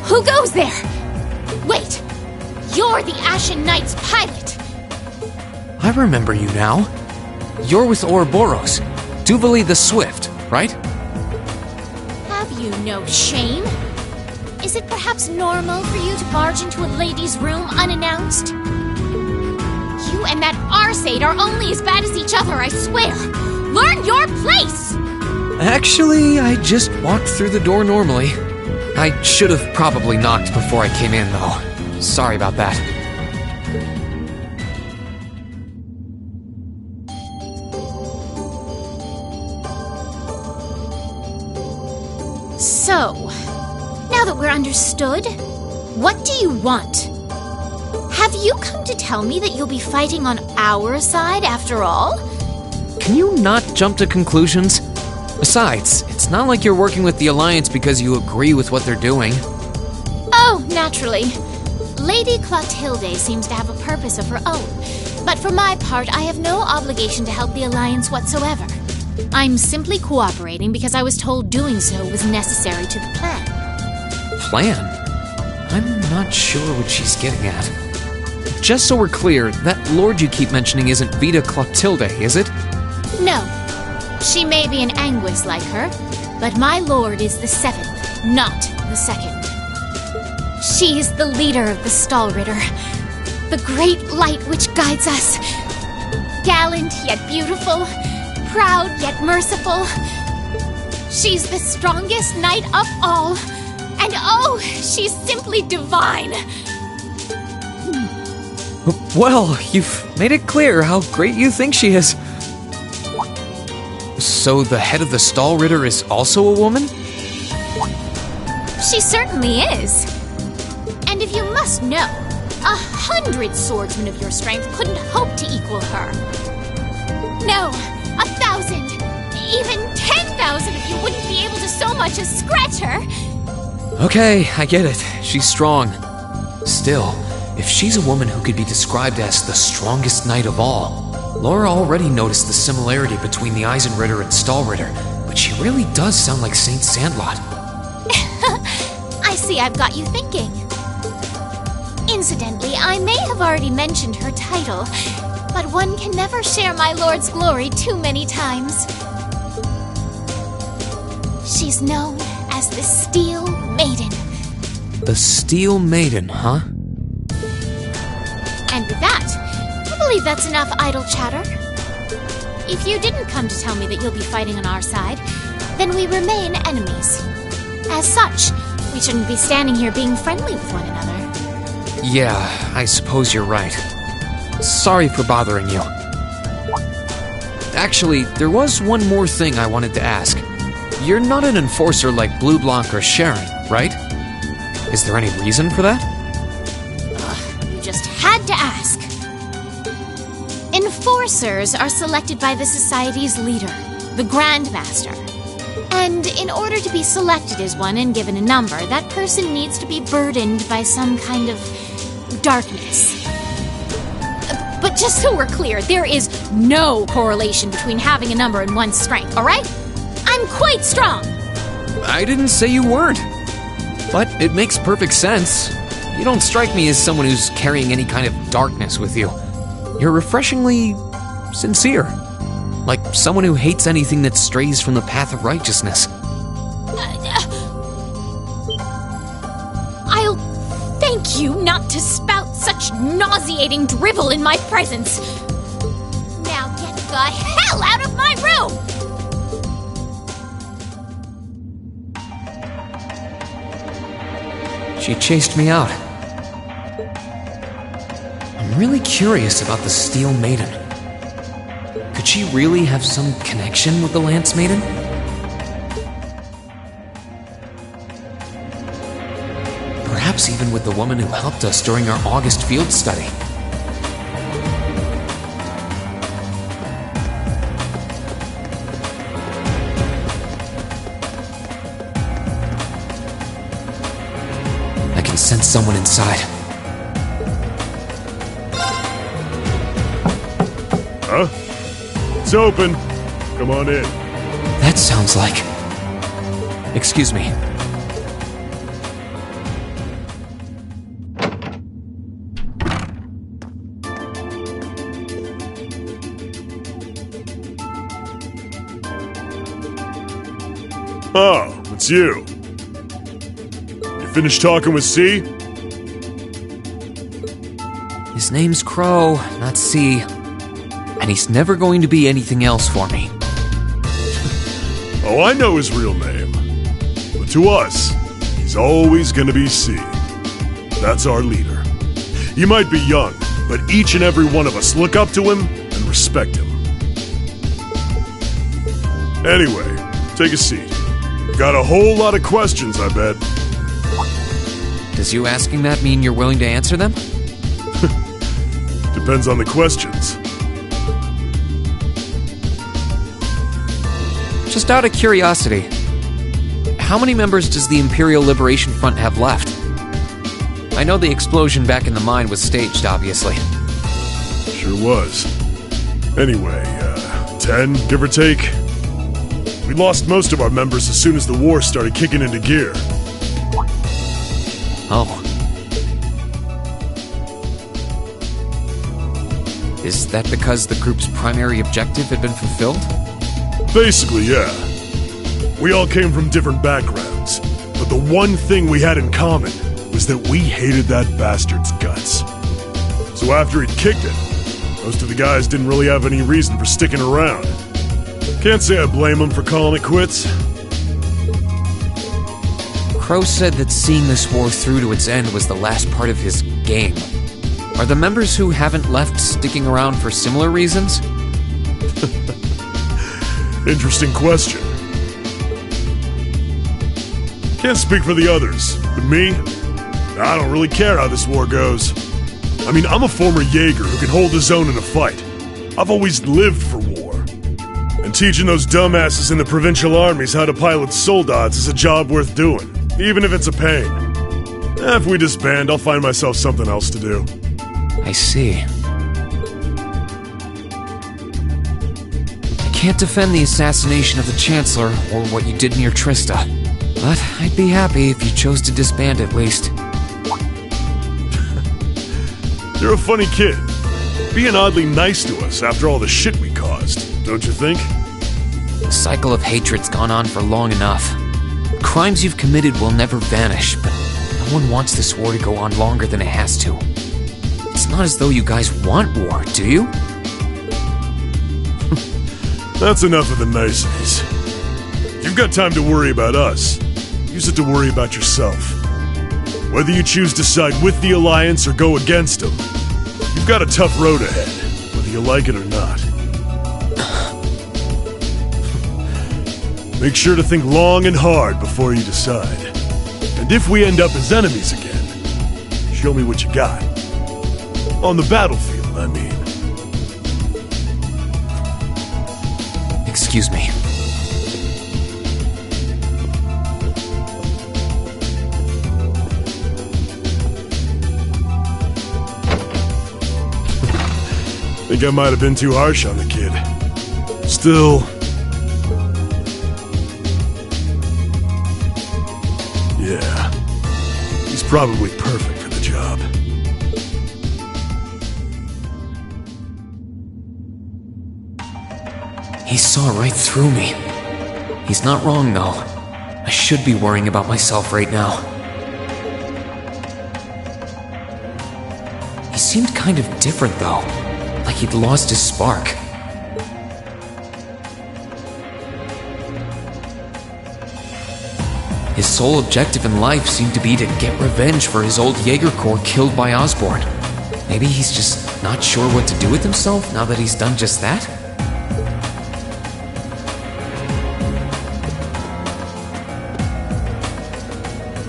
Who goes there? Wait! You're the Ashen Knight's pilot! I remember you now. You're with Ouroboros, Duvali the Swift, right? Have you no shame? Is it perhaps normal for you to barge into a lady's room unannounced? You and that Arseid are only as bad as each other, I swear! Learn your place! Actually, I just walked through the door normally. I should have probably knocked before I came in, though. Sorry about that. So, now that we're understood, what do you want? Have you come to tell me that you'll be fighting on our side after all? Can you not jump to conclusions? Besides, it's not like you're working with the Alliance because you agree with what they're doing. Oh, naturally. Lady Clotilde seems to have a purpose of her own, but for my part, I have no obligation to help the Alliance whatsoever. I'm simply cooperating because I was told doing so was necessary to the plan. Plan? I'm not sure what she's getting at. Just so we're clear, that lord you keep mentioning isn't Vita Clotilde, is it? No. She may be an Anguis like her, but my lord is the seventh, not the second. She is the leader of the Stahlritter, the great light which guides us. Gallant yet beautiful, proud yet merciful. She's the strongest knight of all. And oh, she's simply divine. Well, you've made it clear how great you think she is. So the head of the Stahlritter is also a woman? She certainly is. And if you must know, 100 swordsmen of your strength couldn't hope to equal her. No, 1,000, even 10,000 of you wouldn't be able to so much as scratch her. Okay, I get it. She's strong. Still, if she's a woman who could be described as the strongest knight of all, Laura already noticed the similarity between the Eisenritter and Stahlritter, but she really does sound like Saint Sandlot. I see I've got you thinking. Incidentally, I may have already mentioned her title, but one can never share my lord's glory too many times. She's known as the Steel Maiden. The Steel Maiden, huh? And with that, I believe that's enough idle chatter. If you didn't come to tell me that you'll be fighting on our side, then we remain enemies. As such, we shouldn't be standing here being friendly with one another. Yeah, I suppose you're right. Sorry for bothering you. Actually, there was one more thing I wanted to ask. You're not an enforcer like Blue Blanc or Sharon, right? Is there any reason for that? You just had to ask. Enforcers are selected by the Society's leader, the Grand Master. And in order to be selected as one and given a number, that person needs to be burdened by some kind of darkness. But just so we're clear, there is no correlation between having a number and one's strength, alright? I'm quite strong. I didn't say you weren't. But it makes perfect sense. You don't strike me as someone who's carrying any kind of darkness with you. You're refreshingly sincere. Like someone who hates anything that strays from the path of righteousness. I'll thank you not to spout such nauseating drivel in my presence. Now get the hell out of my room! She chased me out. I'm really curious about the Steel Maiden. Could she really have some connection with the Lance Maiden? Perhaps even with the woman who helped us during our August field study. I can sense someone inside. Huh? It's open. Come on in. That sounds like... Excuse me. Oh, it's you. You finished talking with C? His name's Crow, not C. And he's never going to be anything else for me. Oh, I know his real name. But to us, he's always gonna be C. That's our leader. He might be young, but each and every one of us look up to him and respect him. Anyway, take a seat. Got a whole lot of questions, I bet. Does you asking that mean you're willing to answer them? Depends on the questions. Just out of curiosity, how many members does the Imperial Liberation Front have left? I know the explosion back in the mine was staged, obviously. Sure was. Anyway, 10, give or take. We lost most of our members as soon as the war started kicking into gear. Oh. Is that because the group's primary objective had been fulfilled? Basically, yeah. We all came from different backgrounds, but the one thing we had in common was that we hated that bastard's guts. So after he'd kicked it, most of the guys didn't really have any reason for sticking around. Can't say I blame them for calling it quits. Crow said that seeing this war through to its end was the last part of his game. Are the members who haven't left sticking around for similar reasons? Interesting question. Can't speak for the others, but me? I don't really care how this war goes. I mean, I'm a former Jaeger who can hold his own in a fight. I've always lived for war. And teaching those dumbasses in the provincial armies how to pilot soldats is a job worth doing, even if it's a pain. If we disband, I'll find myself something else to do. I see. I can't defend the assassination of the Chancellor or what you did near Trista, but I'd be happy if you chose to disband at least. You're a funny kid. Being oddly nice to us after all the shit we caused, don't you think? The cycle of hatred's gone on for long enough. Crimes you've committed will never vanish, but no one wants this war to go on longer than it has to. It's not as though you guys want war, do you? That's enough of the niceties. You've got time to worry about us. Use it to worry about yourself. Whether you choose to side with the Alliance or go against them, you've got a tough road ahead, whether you like it or not. Make sure to think long and hard before you decide. And if we end up as enemies again, show me what you got. On the battlefield, I mean. Excuse me. Think I might have been too harsh on the kid. Still... yeah. He's probably perfect for the job. He saw right through me. He's not wrong, though. I should be worrying about myself right now. He seemed kind of different, though. Like he'd lost his spark. His sole objective in life seemed to be to get revenge for his old Jaeger Corps killed by Osborn. Maybe he's just not sure what to do with himself now that he's done just that?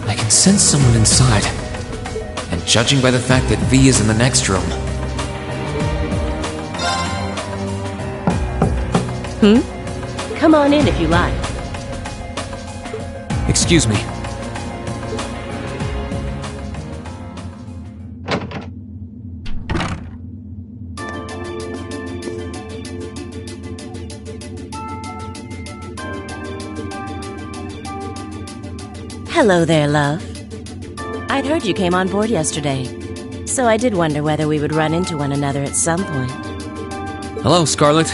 I can sense someone inside. And judging by the fact that V is in the next room... Come on in if you like. Excuse me. Hello there, love. I'd heard you came on board yesterday, so I did wonder whether we would run into one another at some point. Hello, Scarlet.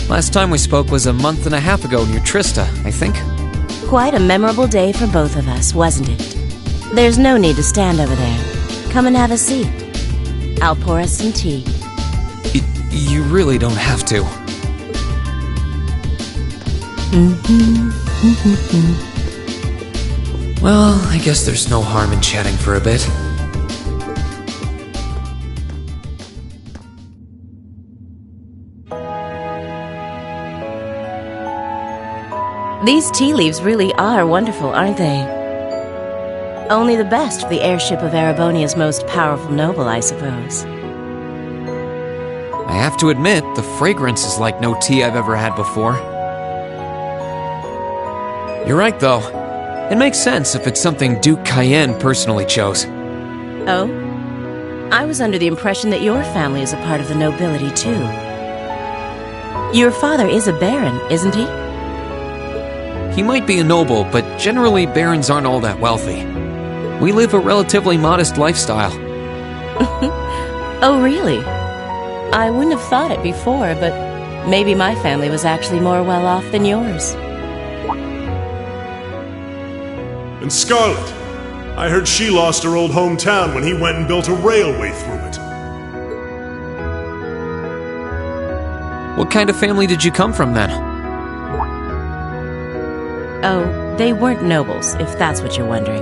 Last time we spoke was a month and a half ago near Trista, I think. Quite a memorable day for both of us, wasn't it? There's no need to stand over there. Come and have a seat. I'll pour us some tea. You really don't have to. Well, I guess there's no harm in chatting for a bit. These tea leaves really are wonderful, aren't they? Only the best for the airship of Erebonia's most powerful noble, I suppose. I have to admit, the fragrance is like no tea I've ever had before. You're right, though. It makes sense if it's something Duke Cayenne personally chose. Oh? I was under the impression that your family is a part of the nobility, too. Your father is a baron, isn't he? He might be a noble, but generally barons aren't all that wealthy. We live a relatively modest lifestyle. Oh, really? I wouldn't have thought it before, but maybe my family was actually more well off than yours. And Scarlet, I heard she lost her old hometown when he went and built a railway through it. What kind of family did you come from, then? Oh, they weren't nobles, if that's what you're wondering.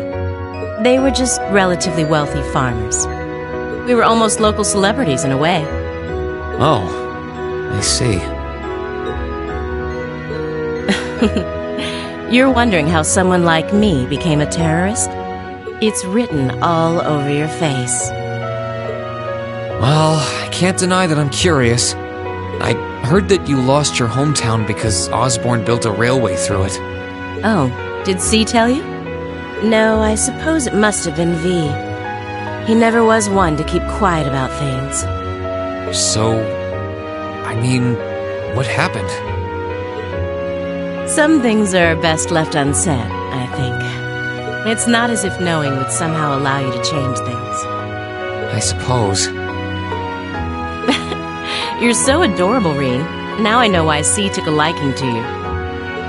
They were just relatively wealthy farmers. We were almost local celebrities in a way. Oh, I see. You're wondering how someone like me became a terrorist? It's written all over your face. Well, I can't deny that I'm curious. I heard that you lost your hometown because Osborn built a railway through it. Oh, did C tell you? No, I suppose it must have been V. He never was one to keep quiet about things. So, I mean, what happened? Some things are best left unsaid, I think. It's not as if knowing would somehow allow you to change things. I suppose. You're so adorable, Reen. Now I know why C took a liking to you.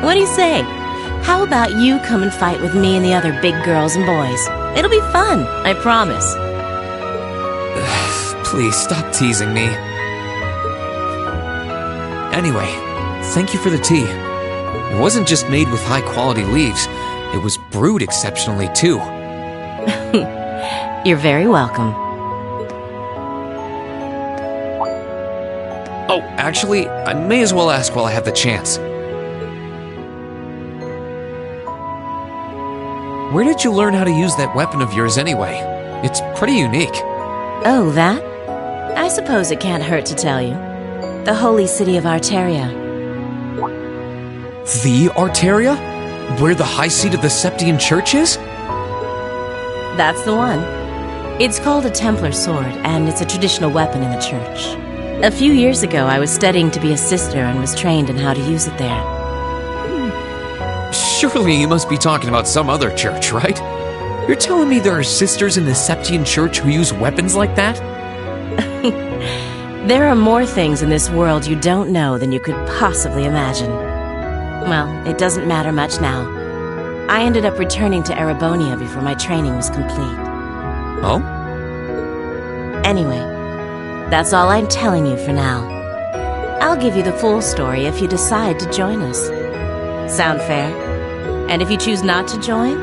What do you say? How about you come and fight with me and the other big girls and boys? It'll be fun, I promise. Please, stop teasing me. Anyway, thank you for the tea. It wasn't just made with high-quality leaves. It was brewed exceptionally, too. You're very welcome. Oh, actually, I may as well ask while I have the chance. Where did you learn how to use that weapon of yours anyway? It's pretty unique. Oh, that? I suppose it can't hurt to tell you. The holy city of Arteria. The Arteria? Where the high seat of the Septian Church is? That's the one. It's called a Templar sword, and it's a traditional weapon in the church. A few years ago, I was studying to be a sister and was trained in how to use it there. Surely you must be talking about some other church, right? You're telling me there are sisters in the Septian Church who use weapons like that? There are more things in this world you don't know than you could possibly imagine. Well, it doesn't matter much now. I ended up returning to Erebonia before my training was complete. Oh? Anyway, that's all I'm telling you for now. I'll give you the full story if you decide to join us. Sound fair? And if you choose not to join,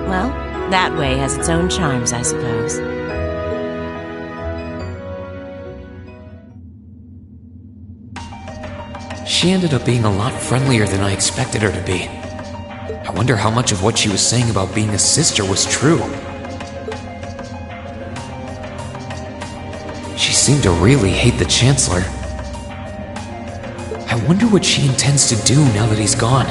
well, that way has its own charms, I suppose. She ended up being a lot friendlier than I expected her to be. I wonder how much of what she was saying about being a sister was true. She seemed to really hate the Chancellor. I wonder what she intends to do now that he's gone.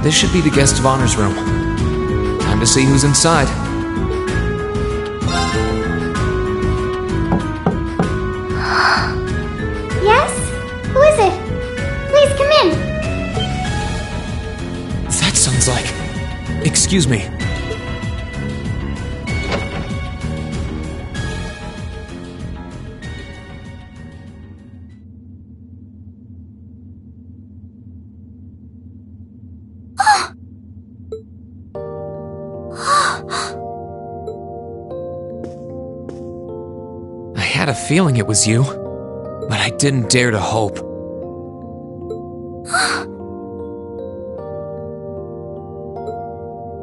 This should be the guest of honor's room. Time to see who's inside. Yes? Who is it? Please come in. That sounds like... Excuse me. I had a feeling it was you, but I didn't dare to hope.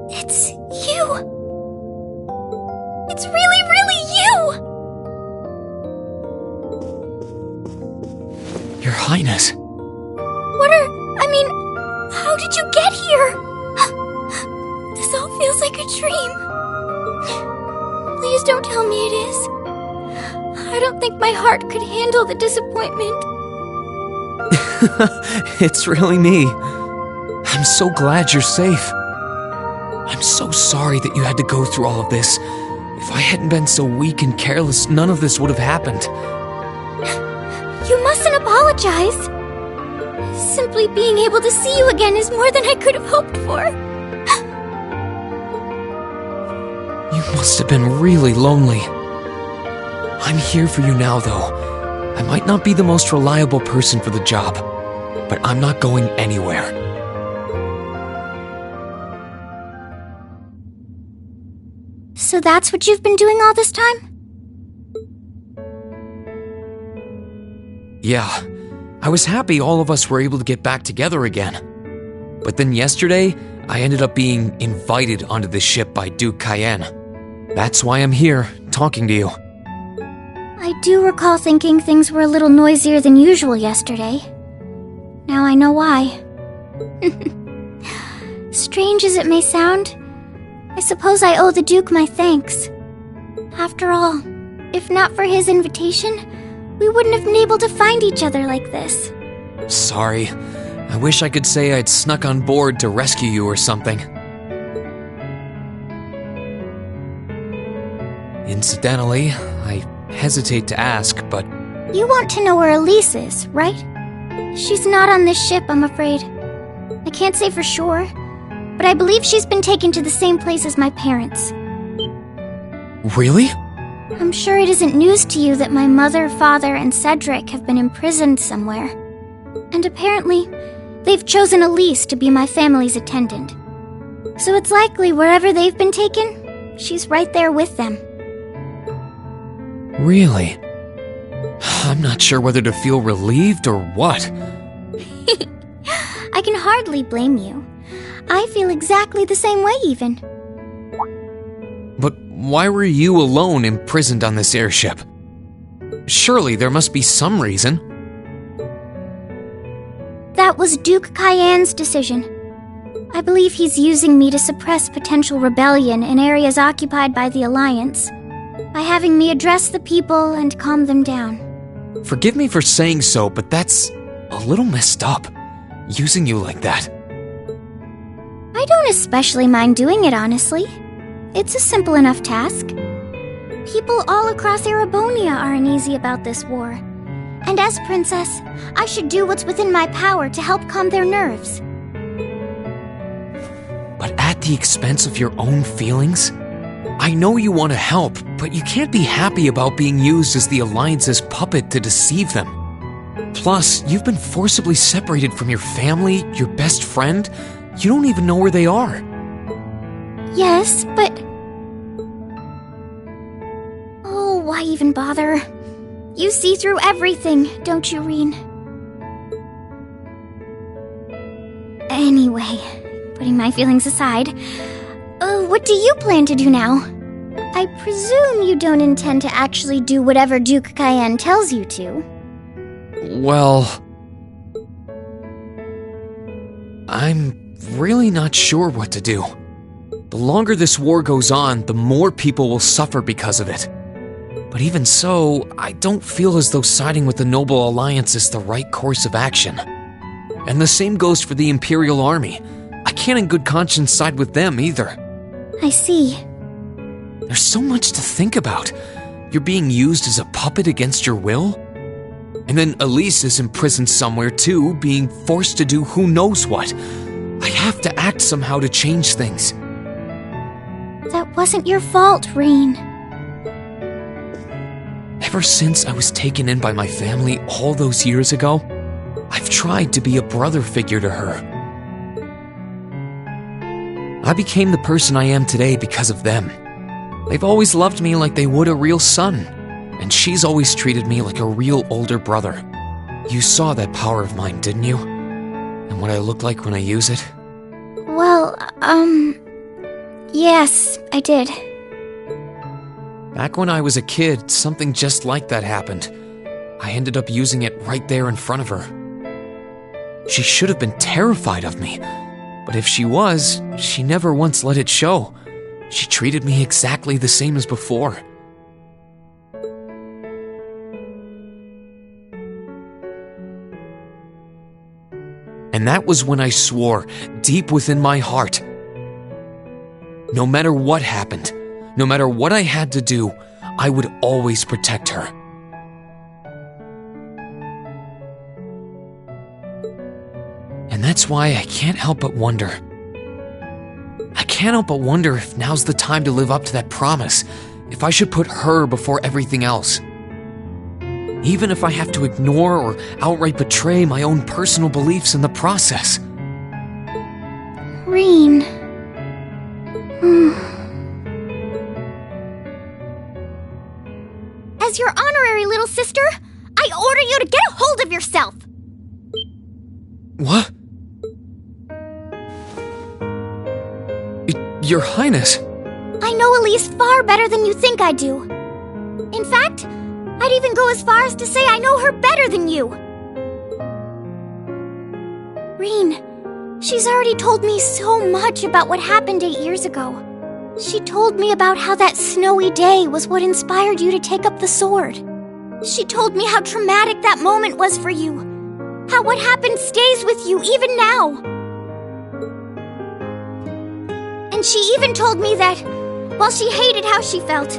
It's you. It's really, really you. Your Highness. How did you get here? This all feels like a dream. Please don't tell me it is. I don't think my heart could handle the disappointment. It's really me. I'm so glad you're safe. I'm so sorry that you had to go through all of this. If I hadn't been so weak and careless, none of this would have happened. You mustn't apologize. Simply being able to see you again is more than I could have hoped for. You must have been really lonely. I'm here for you now, though. I might not be the most reliable person for the job, but I'm not going anywhere. So that's what you've been doing all this time? Yeah, I was happy all of us were able to get back together again. But then yesterday, I ended up being invited onto the ship by Duke Cayenne. That's why I'm here, talking to you. I do recall thinking things were a little noisier than usual yesterday. Now I know why. Strange as it may sound, I suppose I owe the Duke my thanks. After all, if not for his invitation, we wouldn't have been able to find each other like this. Sorry. I wish I could say I'd snuck on board to rescue you or something. Incidentally, I hesitate to ask, but... You want to know where Elise is, right? She's not on this ship, I'm afraid. I can't say for sure, but I believe she's been taken to the same place as my parents. Really? I'm sure it isn't news to you that my mother, father, and Cedric have been imprisoned somewhere. And apparently, they've chosen Elise to be my family's attendant. So it's likely wherever they've been taken, she's right there with them. Really? I'm not sure whether to feel relieved or what. I can hardly blame you. I feel exactly the same way, even. But why were you alone imprisoned on this airship? Surely there must be some reason. That was Duke Cayenne's decision. I believe he's using me to suppress potential rebellion in areas occupied by the Alliance, by having me address the people and calm them down. Forgive me for saying so, but that's a little messed up, using you like that. I don't especially mind doing it, honestly. It's a simple enough task. People all across Erebonia are uneasy about this war. And as princess, I should do what's within my power to help calm their nerves. But at the expense of your own feelings? I know you want to help, but you can't be happy about being used as the Alliance's puppet to deceive them. Plus, you've been forcibly separated from your family, your best friend. You don't even know where they are. Yes, but... Oh, why even bother? You see through everything, don't you, Reen? Anyway, putting my feelings aside, what do you plan to do now? I presume you don't intend to actually do whatever Duke Cayenne tells you to. Well... I'm really not sure what to do. The longer this war goes on, the more people will suffer because of it. But even so, I don't feel as though siding with the Noble Alliance is the right course of action. And the same goes for the Imperial Army. I can't in good conscience side with them either. I see. There's so much to think about. You're being used as a puppet against your will? And then Elise is imprisoned somewhere too, being forced to do who knows what. I have to act somehow to change things. That wasn't your fault, Reen. Ever since I was taken in by my family all those years ago, I've tried to be a brother figure to her. I became the person I am today because of them. They've always loved me like they would a real son, and she's always treated me like a real older brother. You saw that power of mine, didn't you? And what I look like when I use it? Well, yes, I did. Back when I was a kid, something just like that happened. I ended up using it right there in front of her. She should have been terrified of me, but if she was, she never once let it show. She treated me exactly the same as before. And that was when I swore, deep within my heart, No matter what happened, no matter what I had to do, I would always protect her. And that's why I can't help but wonder. I can't help but wonder if now's the time to live up to that promise, if I should put her before everything else. Even if I have to ignore or outright betray my own personal beliefs in the process. Rean. As your honorary little sister, I order you to get a hold of yourself! What? Your Highness. I know Elise far better than you think I do. In fact, I'd even go as far as to say I know her better than you. Rean, she's already told me so much about what happened 8 years ago. She told me about how that snowy day was what inspired you to take up the sword. She told me how traumatic that moment was for you. How what happened stays with you even now. And she even told me that, while she hated how she felt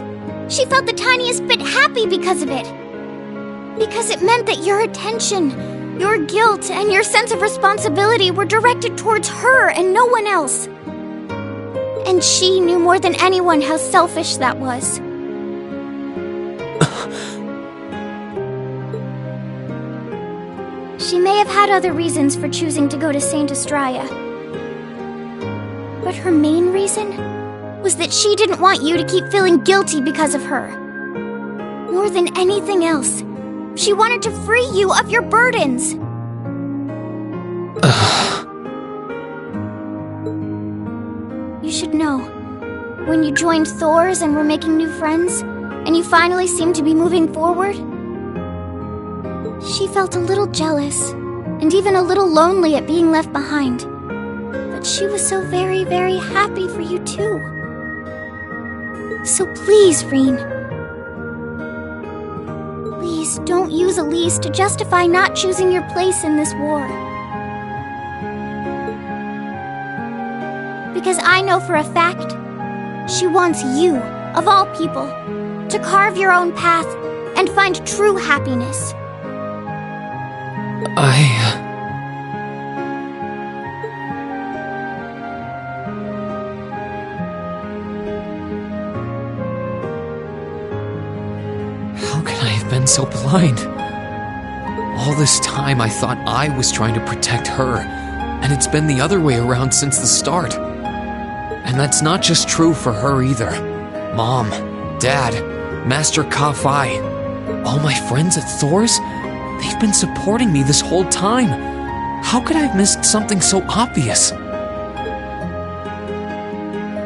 the tiniest bit happy because of it. Because it meant that your attention, your guilt, and your sense of responsibility were directed towards her and no one else. And she knew more than anyone how selfish that was. She may have had other reasons for choosing to go to Saint Estrella. But her main reason was that she didn't want you to keep feeling guilty because of her. More than anything else, she wanted to free you of your burdens. You should know, when you joined Thor's and were making new friends, and you finally seemed to be moving forward, she felt a little jealous, and even a little lonely at being left behind. But she was so very, very happy for you too. So please, Rean, please don't use Elise to justify not choosing your place in this war. Because I know for a fact, she wants you, of all people, to carve your own path and find true happiness. How could I have been so blind? All this time I thought I was trying to protect her, and it's been the other way around since the start. And that's not just true for her either. Mom, Dad, Master Ka-Fai, all my friends at Thor's, they've been supporting me this whole time. How could I have missed something so obvious?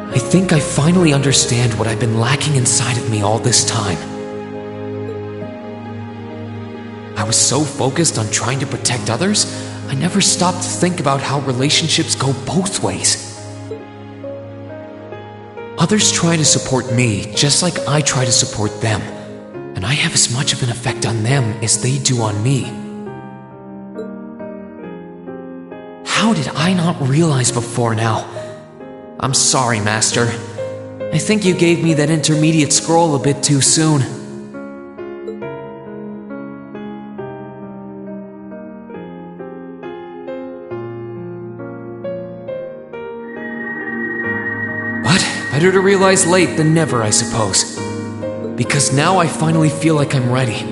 I think I finally understand what I've been lacking inside of me all this time. I was so focused on trying to protect others, I never stopped to think about how relationships go both ways. Others try to support me just like I try to support them, and I have as much of an effect on them as they do on me. How did I not realize before now? I'm sorry, Master. I think you gave me that intermediate scroll a bit too soon. Better to realize late than never, I suppose. Because now I finally feel like I'm ready.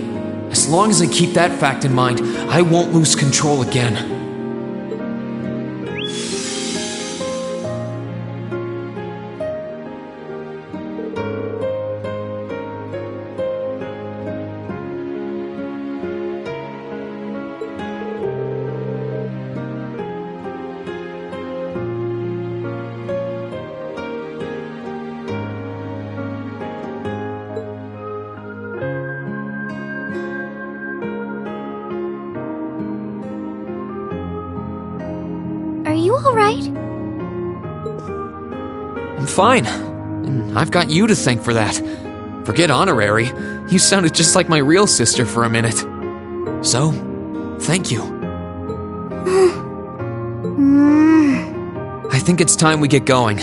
As long as I keep that fact in mind, I won't lose control again. Are you alright? I'm fine. And I've got you to thank for that. Forget honorary. You sounded just like my real sister for a minute. So, thank you. I think it's time we get going.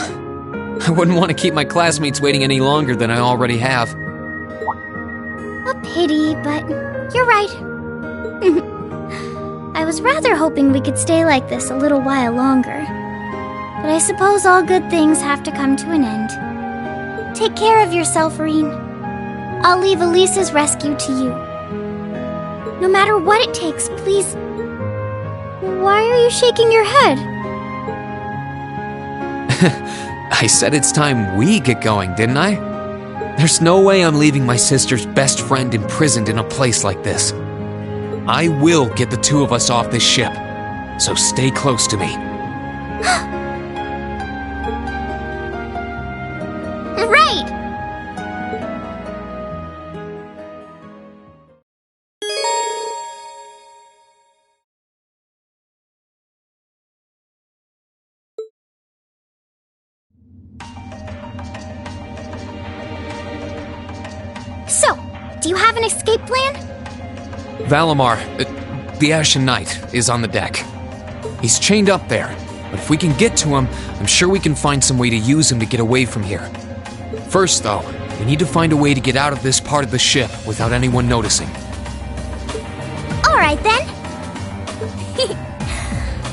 I wouldn't want to keep my classmates waiting any longer than I already have. A pity, but you're right. I was rather hoping we could stay like this a little while longer. But I suppose all good things have to come to an end. Take care of yourself, Rean. I'll leave Elisa's rescue to you. No matter what it takes, please. Why are you shaking your head? I said it's time we get going, didn't I? There's no way I'm leaving my sister's best friend imprisoned in a place like this. I will get the two of us off this ship, so stay close to me. Right! So, do you have an escape plan? Valimar, the Ashen Knight, is on the deck. He's chained up there, but if we can get to him, I'm sure we can find some way to use him to get away from here. First, though, we need to find a way to get out of this part of the ship without anyone noticing. Alright then.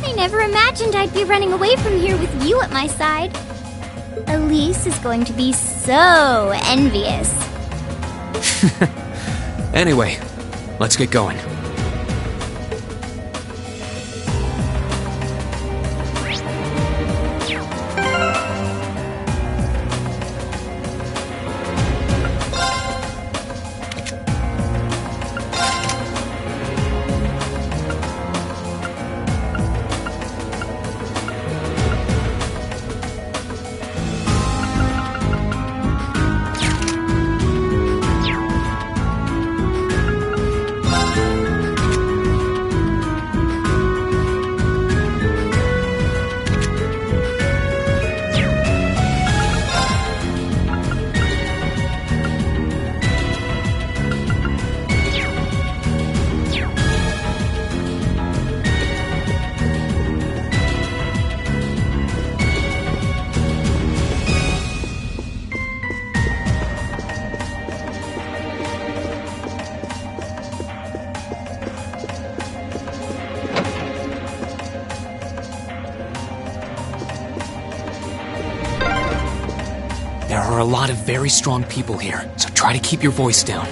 I never imagined I'd be running away from here with you at my side. Elise is going to be so envious. Anyway, let's get going. There are a lot of very strong people here, so try to keep your voice down.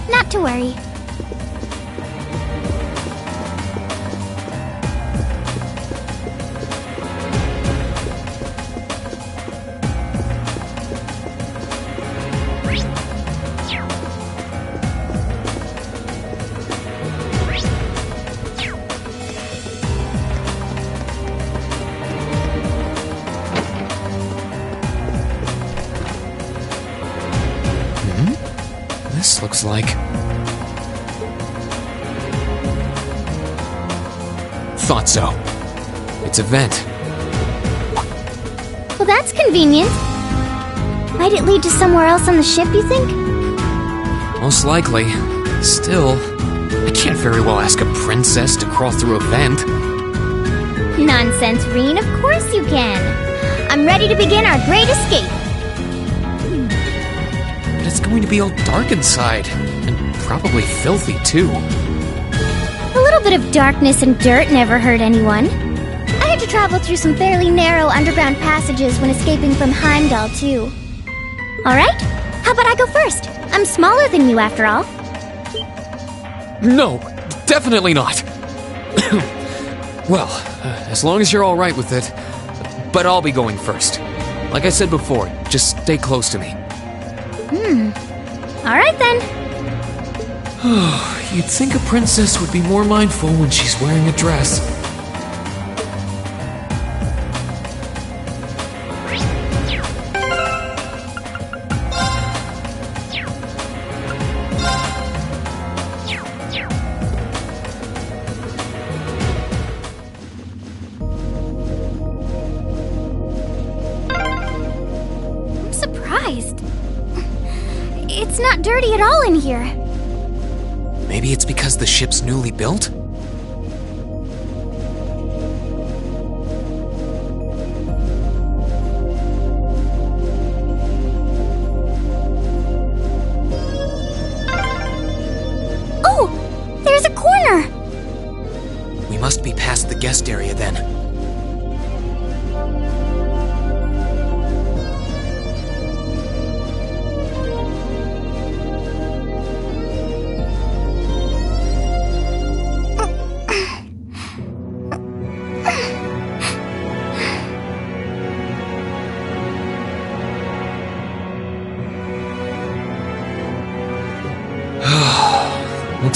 Not to worry. This looks like... Thought so. It's a vent. Well, that's convenient. Might it lead to somewhere else on the ship, you think? Most likely. Still, I can't very well ask a princess to crawl through a vent. Nonsense, Rean. Of course you can. I'm ready to begin our great escape. But it's going to be all dark inside, and probably filthy, too. A little bit of darkness and dirt never hurt anyone. I had to travel through some fairly narrow underground passages when escaping from Heimdall, too. Alright, how about I go first? I'm smaller than you, after all. No, definitely not. Well, as long as you're alright with it. But I'll be going first. Like I said before, just stay close to me. Alright then. You'd think a princess would be more mindful when she's wearing a dress. I'm surprised. It's not dirty at all in here. Maybe it's because the ship's newly built?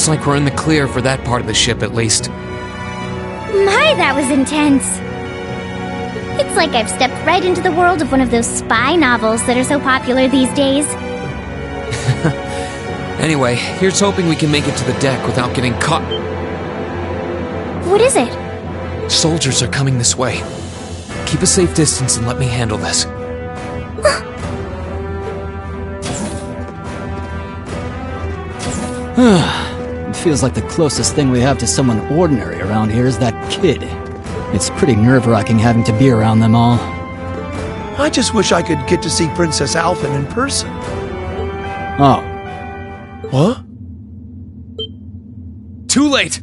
Looks like we're in the clear for that part of the ship, at least. My, that was intense. It's like I've stepped right into the world of one of those spy novels that are so popular these days. Anyway, here's hoping we can make it to the deck without getting caught. What is it? Soldiers are coming this way. Keep a safe distance and let me handle this. It feels like the closest thing we have to someone ordinary around here is that kid. It's pretty nerve-wracking having to be around them all. I just wish I could get to see Princess Alphen in person. Oh. What? Too late!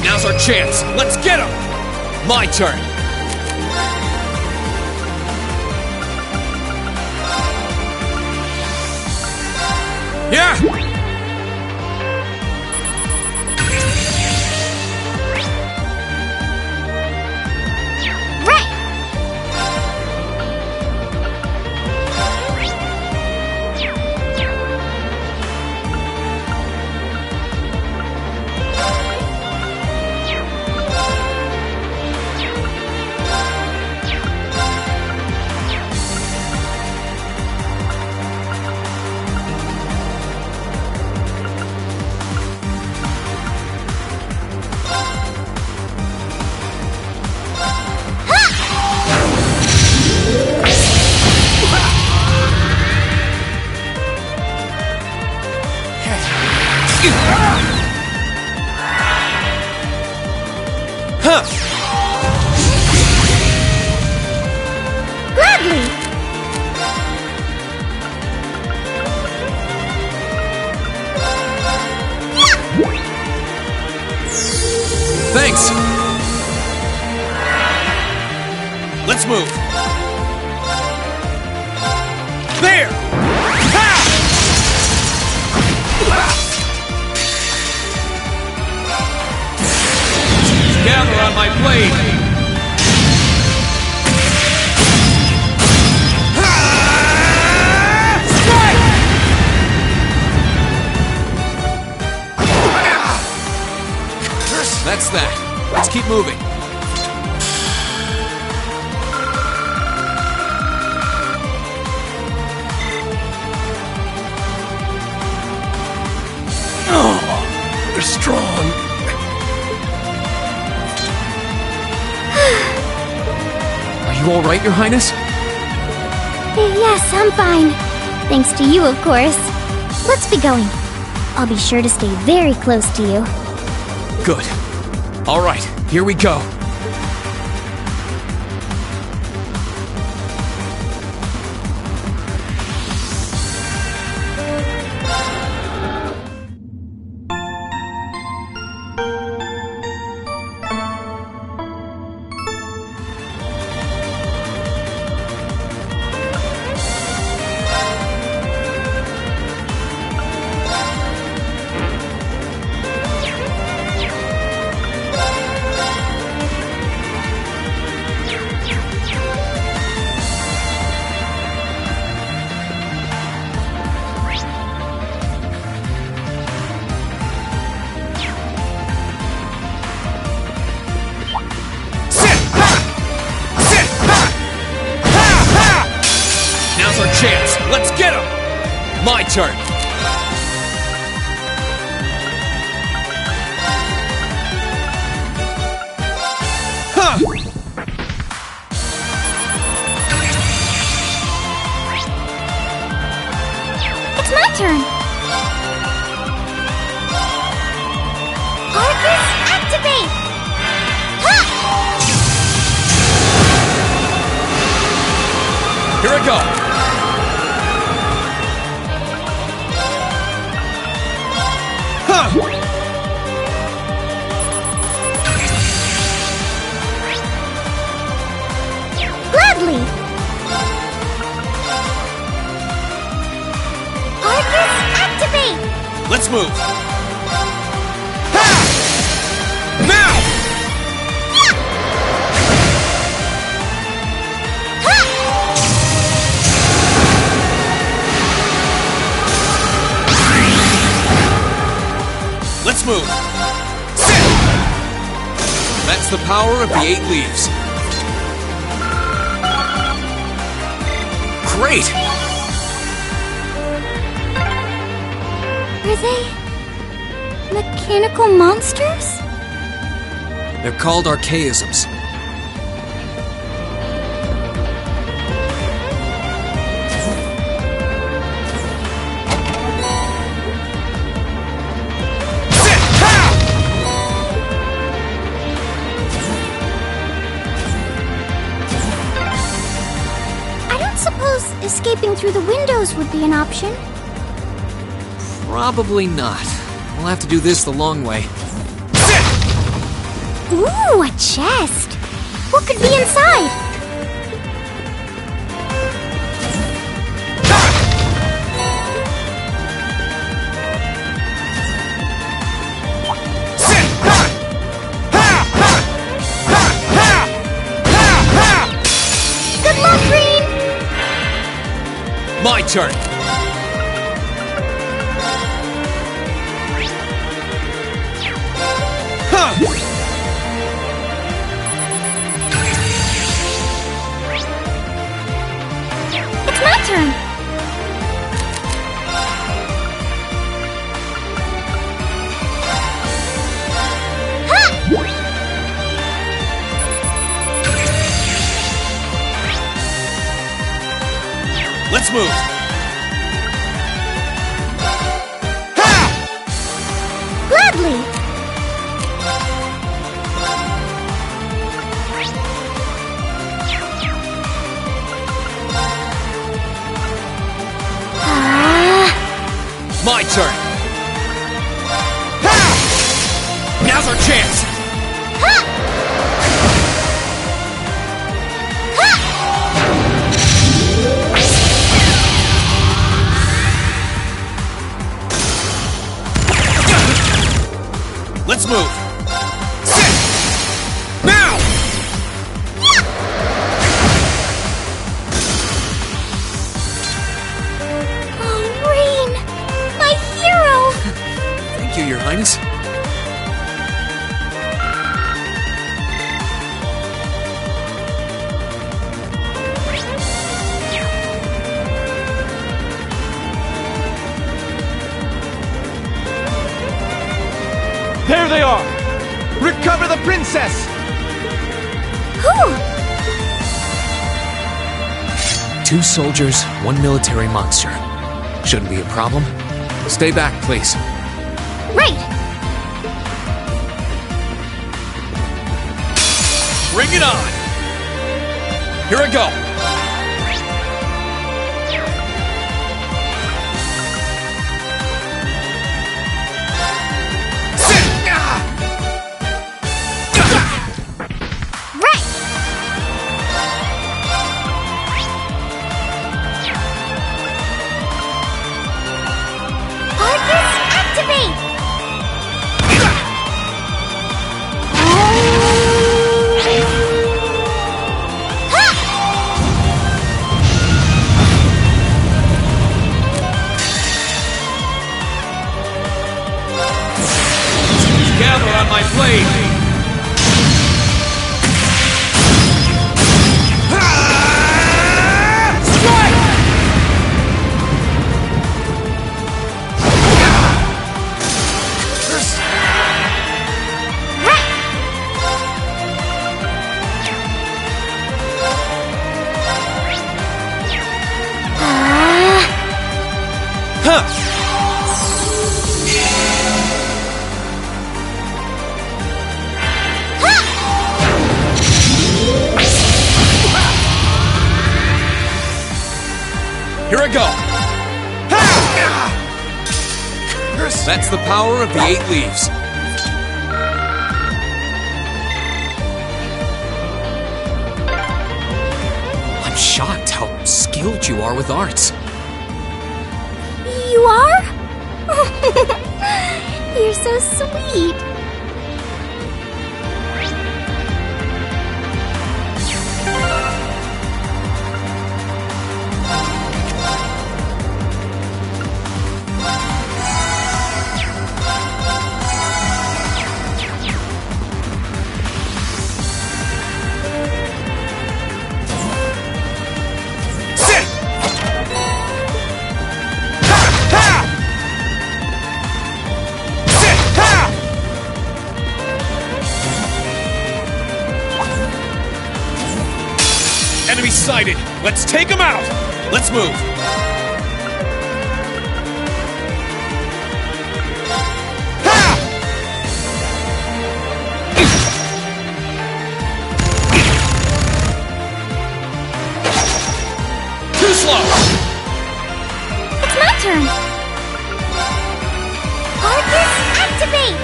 Now's our chance! Let's get him! My turn! Yeah! Gladly! Thanks! Let's move! There! Gather on my blade! That's that. Let's keep moving. Oh, they're strong. Are you all right, Your Highness? Yes, I'm fine. Thanks to you, of course. Let's be going. I'll be sure to stay very close to you. Good. All right, here we go. Now's our chance. Let's get him! My turn. Huh! It's my turn. Arcus, activate! Here I go. Gladly! Arcus, activate! Let's move. Now! power of the 8 leaves. Great! Are they mechanical monsters? They're called archaisms. I don't suppose escaping through the windows would be an option. Probably not. We'll have to do this the long way. Ooh, a chest! What could be inside? Good luck, Green! My turn! It's my turn! Let's move! Gladly! My turn! Now's our chance! Let's move! Now! Oh, Rain! My hero! Thank you, Your Highness. There they are! Recover the princess! Who? 2 soldiers, 1 military monster. Shouldn't be a problem. Stay back, please. Right! Bring it on! Here I go! Gather on my blade! Here I go! That's the power of the 8 leaves. I'm shocked how skilled you are with arts. You are? You're so sweet. sighted! Let's take them out! Let's move! Too slow! It's my turn! Arcus, activate!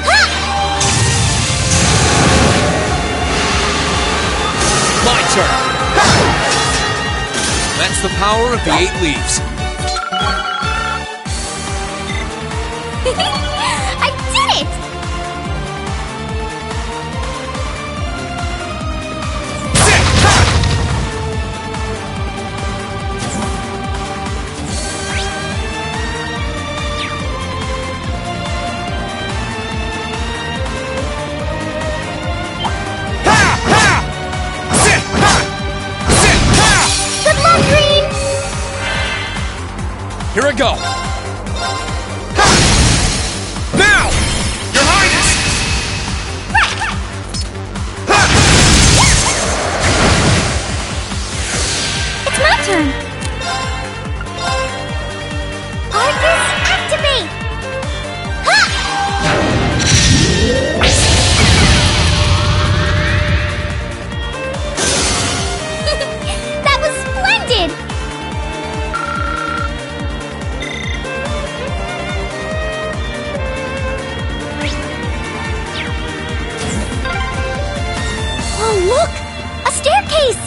Ha! My turn! That's the power of the 8 leaves. I did it! Good luck, Green! Here I go! Now! Your Highness! It's my turn! Arcus, activate! Ha! That was splendid! Oh, look! A staircase!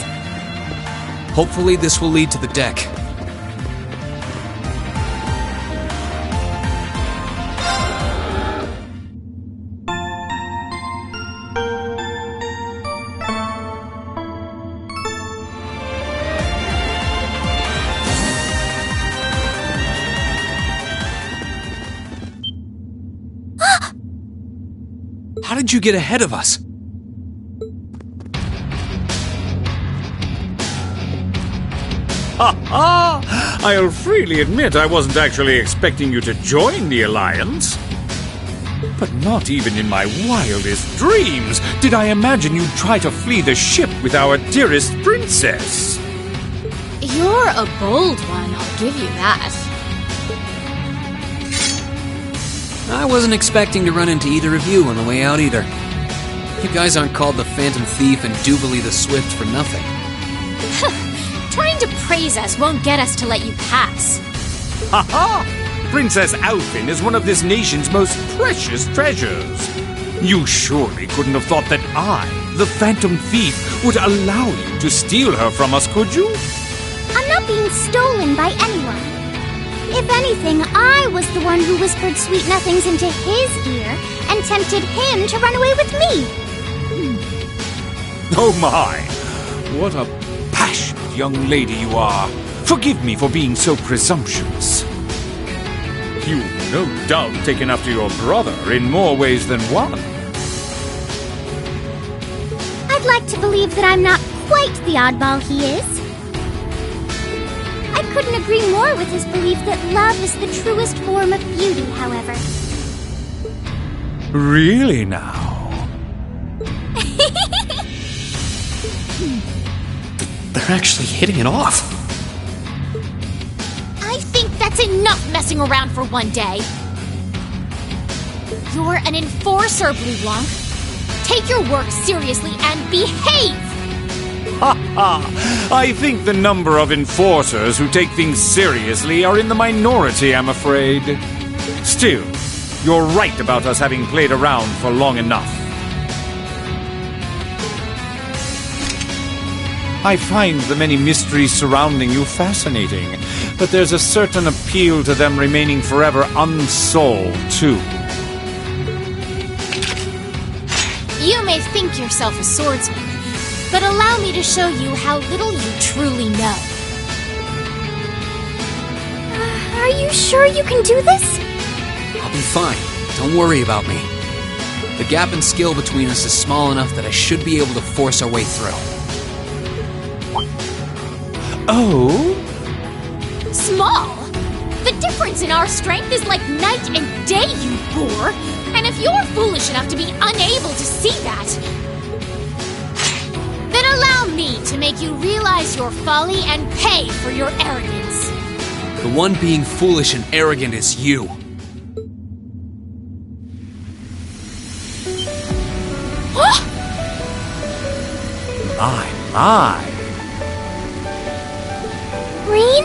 Hopefully this will lead to the deck. How did you get ahead of us? I'll freely admit I wasn't actually expecting you to join the Alliance. But not even in my wildest dreams did I imagine you'd try to flee the ship with our dearest princess. You're a bold one, I'll give you that. I wasn't expecting to run into either of you on the way out either. You guys aren't called the Phantom Thief and Duvalie the Swift for nothing. Trying to praise us won't get us to let you pass. Ha ha! Princess Alfin is one of this nation's most precious treasures. You surely couldn't have thought that I, the Phantom Thief, would allow you to steal her from us, could you? I'm not being stolen by anyone. If anything, I was the one who whispered sweet nothings into his ear and tempted him to run away with me. Oh my! What a passionate young lady you are. Forgive me for being so presumptuous. You've no doubt taken after your brother in more ways than one. I'd like to believe that I'm not quite the oddball he is. I couldn't agree more with his belief that love is the truest form of beauty, however. Really now? They're actually hitting it off. I think that's enough messing around for one day. You're an enforcer, Blue Blanc. Take your work seriously and behave! Ha ha! I think the number of enforcers who take things seriously are in the minority, I'm afraid. Still, you're right about us having played around for long enough. I find the many mysteries surrounding you fascinating, but there's a certain appeal to them remaining forever unsolved, too. You may think yourself a swordsman, but allow me to show you how little you truly know. Are you sure you can do this? I'll be fine. Don't worry about me. The gap in skill between us is small enough that I should be able to force our way through. Oh? Small? The difference in our strength is like night and day, you boor! And if you're foolish enough to be unable to see that, then allow me to make you realize your folly and pay for your arrogance. The one being foolish and arrogant is you. My. Rean?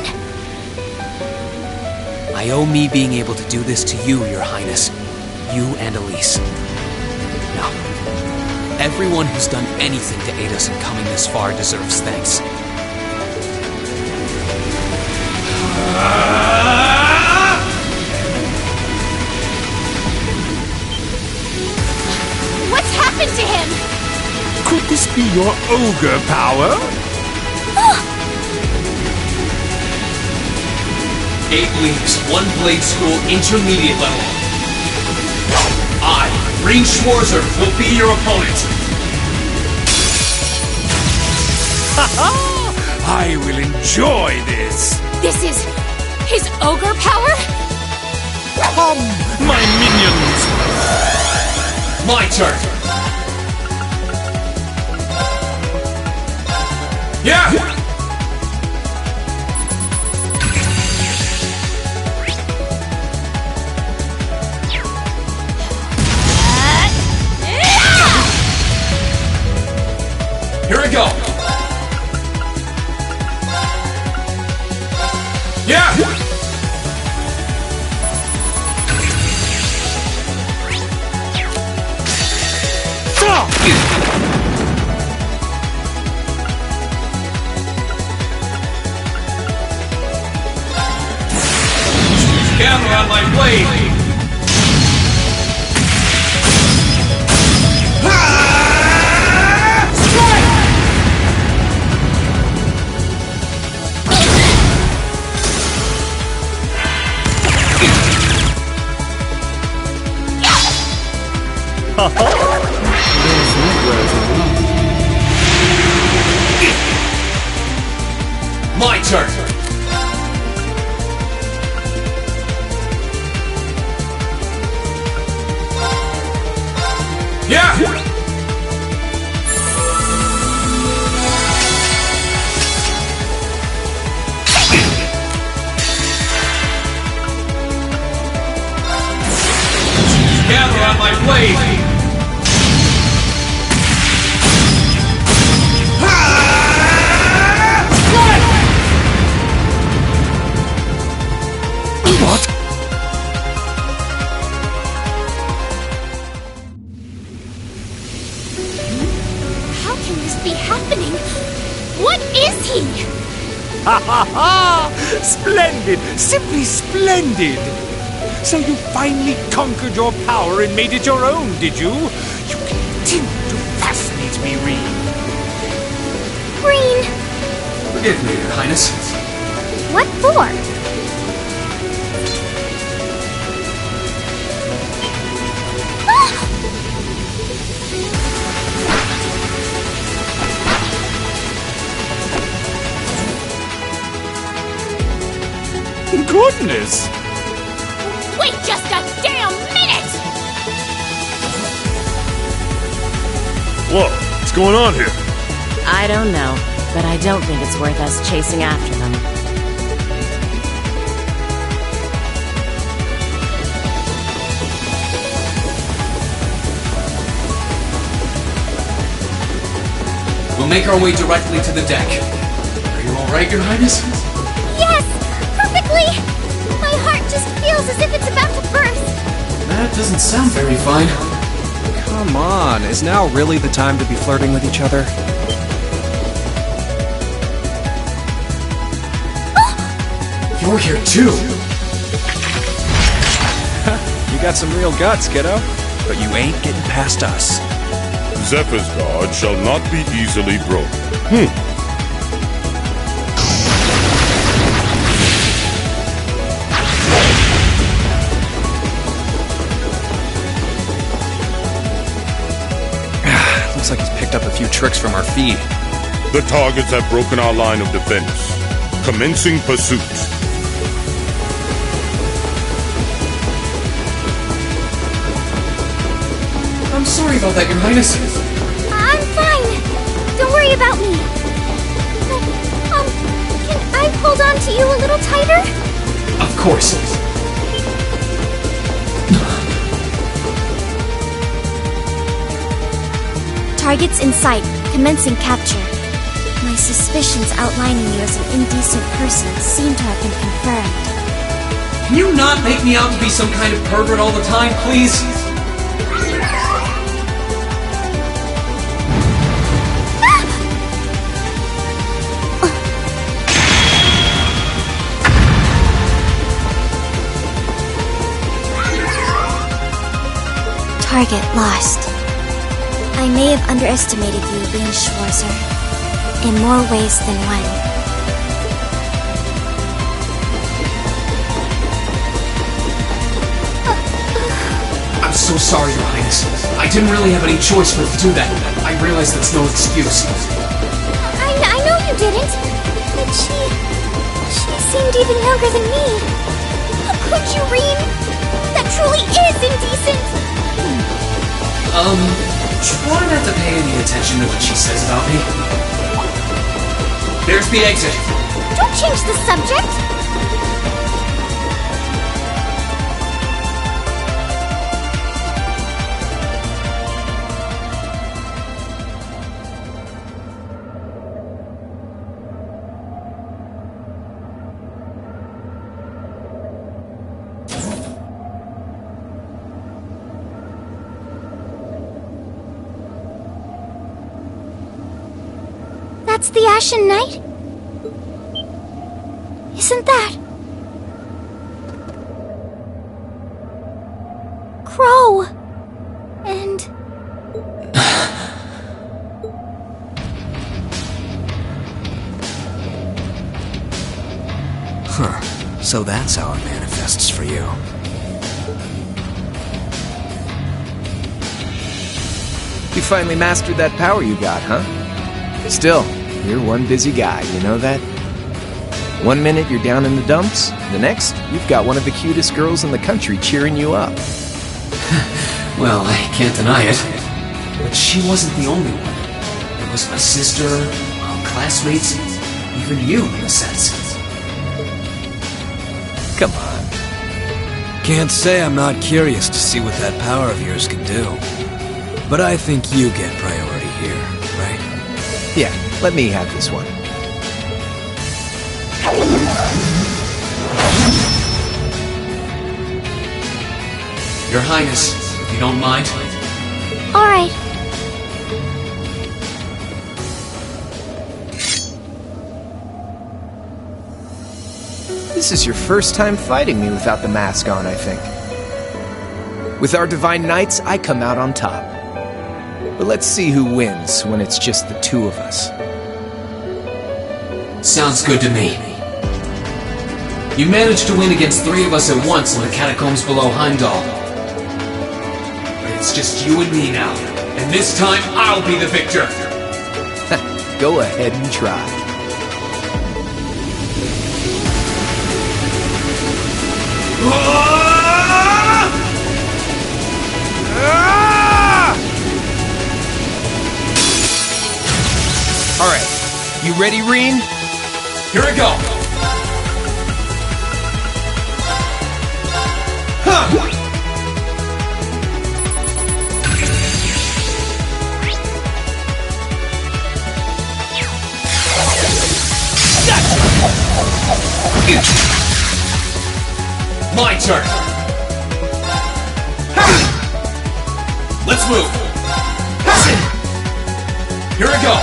I owe me being able to do this to you, Your Highness. You and Elise. Now, everyone who's done anything to aid us in coming this far deserves thanks. What's happened to him? Could this be your ogre power? 8 leagues, 1 blade school, intermediate level. I, Rean Schwarzer, will be your opponent. I will enjoy this. This is his ogre power? Come, my minions. My turn. Yeah! Here we go! Yeah! Gather on my blade! My turn! Yeah! Gather on my blade! What? How can this be happening? What is he? Ha ha ha! Splendid! Simply splendid! So you finally conquered your power and made it your own, did you? You continue to fascinate me, Rean. Rean! Forgive me, Your Highness. What for? Goodness! Wait just a damn minute! Whoa, what's going on here? I don't know, but I don't think it's worth us chasing after them. We'll make our way directly to the deck. Are you alright, Your Highness? Yes! Perfectly! My heart just feels as if it's about to burst. That doesn't sound very fine. Come on, is now really the time to be flirting with each other? You're here too! You got some real guts, kiddo. But you ain't getting past us. Zephyr's guard shall not be easily broken. Looks like he's picked up a few tricks from our feed. The targets have broken our line of defense. Commencing pursuit. I'm sorry about that, Your Highness. I'm fine. Don't worry about me. onto you a little tighter? Of course. Targets in sight, commencing capture. My suspicions outlining you as an indecent person seem to have been confirmed. Can you not make me out to be some kind of pervert all the time, please? Target lost. I may have underestimated you, Rean Schwarzer, in more ways than one. I'm so sorry, Your Highness. I didn't really have any choice but to do that. I realize that's no excuse. I know you didn't, but she seemed even younger than me. How could you, Rean? That truly is indecent! Try not to pay any attention to what she says about me. There's the exit. Don't change the subject! That's the Ashen Knight? Isn't that... Crow? And... Huh. So that's how it manifests for you. You finally mastered that power you got, huh? Still, you're one busy guy, you know that? One minute you're down in the dumps, the next, you've got one of the cutest girls in the country cheering you up. Well, I can't deny it. But she wasn't the only one. There was my sister, our classmates, even you, in a sense. Come on. Can't say I'm not curious to see what that power of yours can do. But I think you get priority here, right? Yeah, let me have this one. Your Highness, if you don't mind. Alright. This is your first time fighting me without the mask on, I think. With our Divine Knights, I come out on top. But let's see who wins when it's just the two of us. Sounds good to me. You managed to win against 3 of us at once in the catacombs below Heimdall. But it's just you and me now. And this time, I'll be the victor! Go ahead and try. Alright, you ready, Rean? Here we go! My turn! Let's move! Here we go!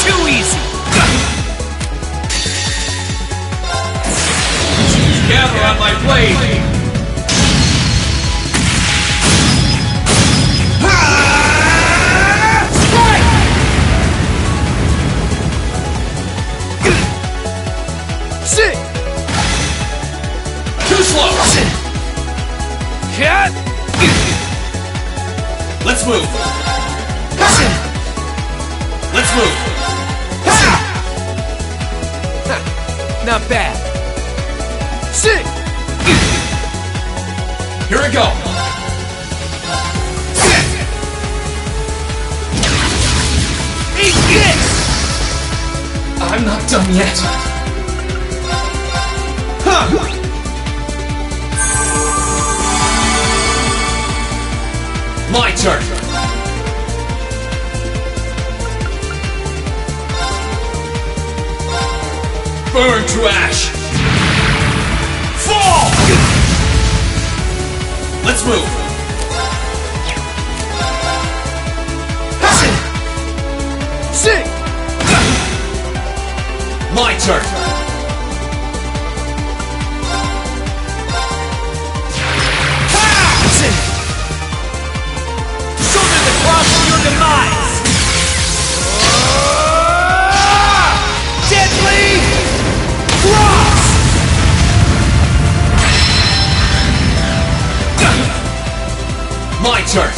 Too easy! Gather on my blade! Sit! Too slow! Cat! Let's move! Let's move! Not bad. Sit! Here we go! Eat this! I'm not done yet. My turn! Burn to ash! Fall! Let's move! Sing! My turn! Shoulder the cross of your demise! Deadly cross! My turn!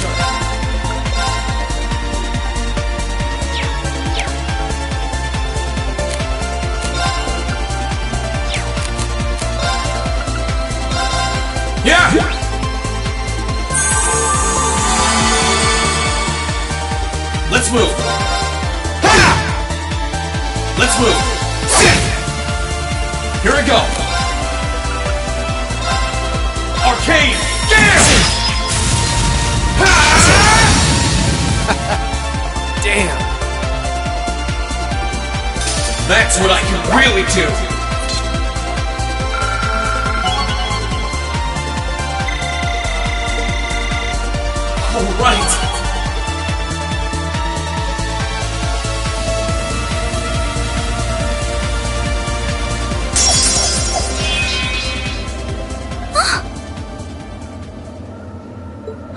Yeah! Let's move! Let's move! Here we go! Arcane Gear! Damn. That's what I can really do! All right!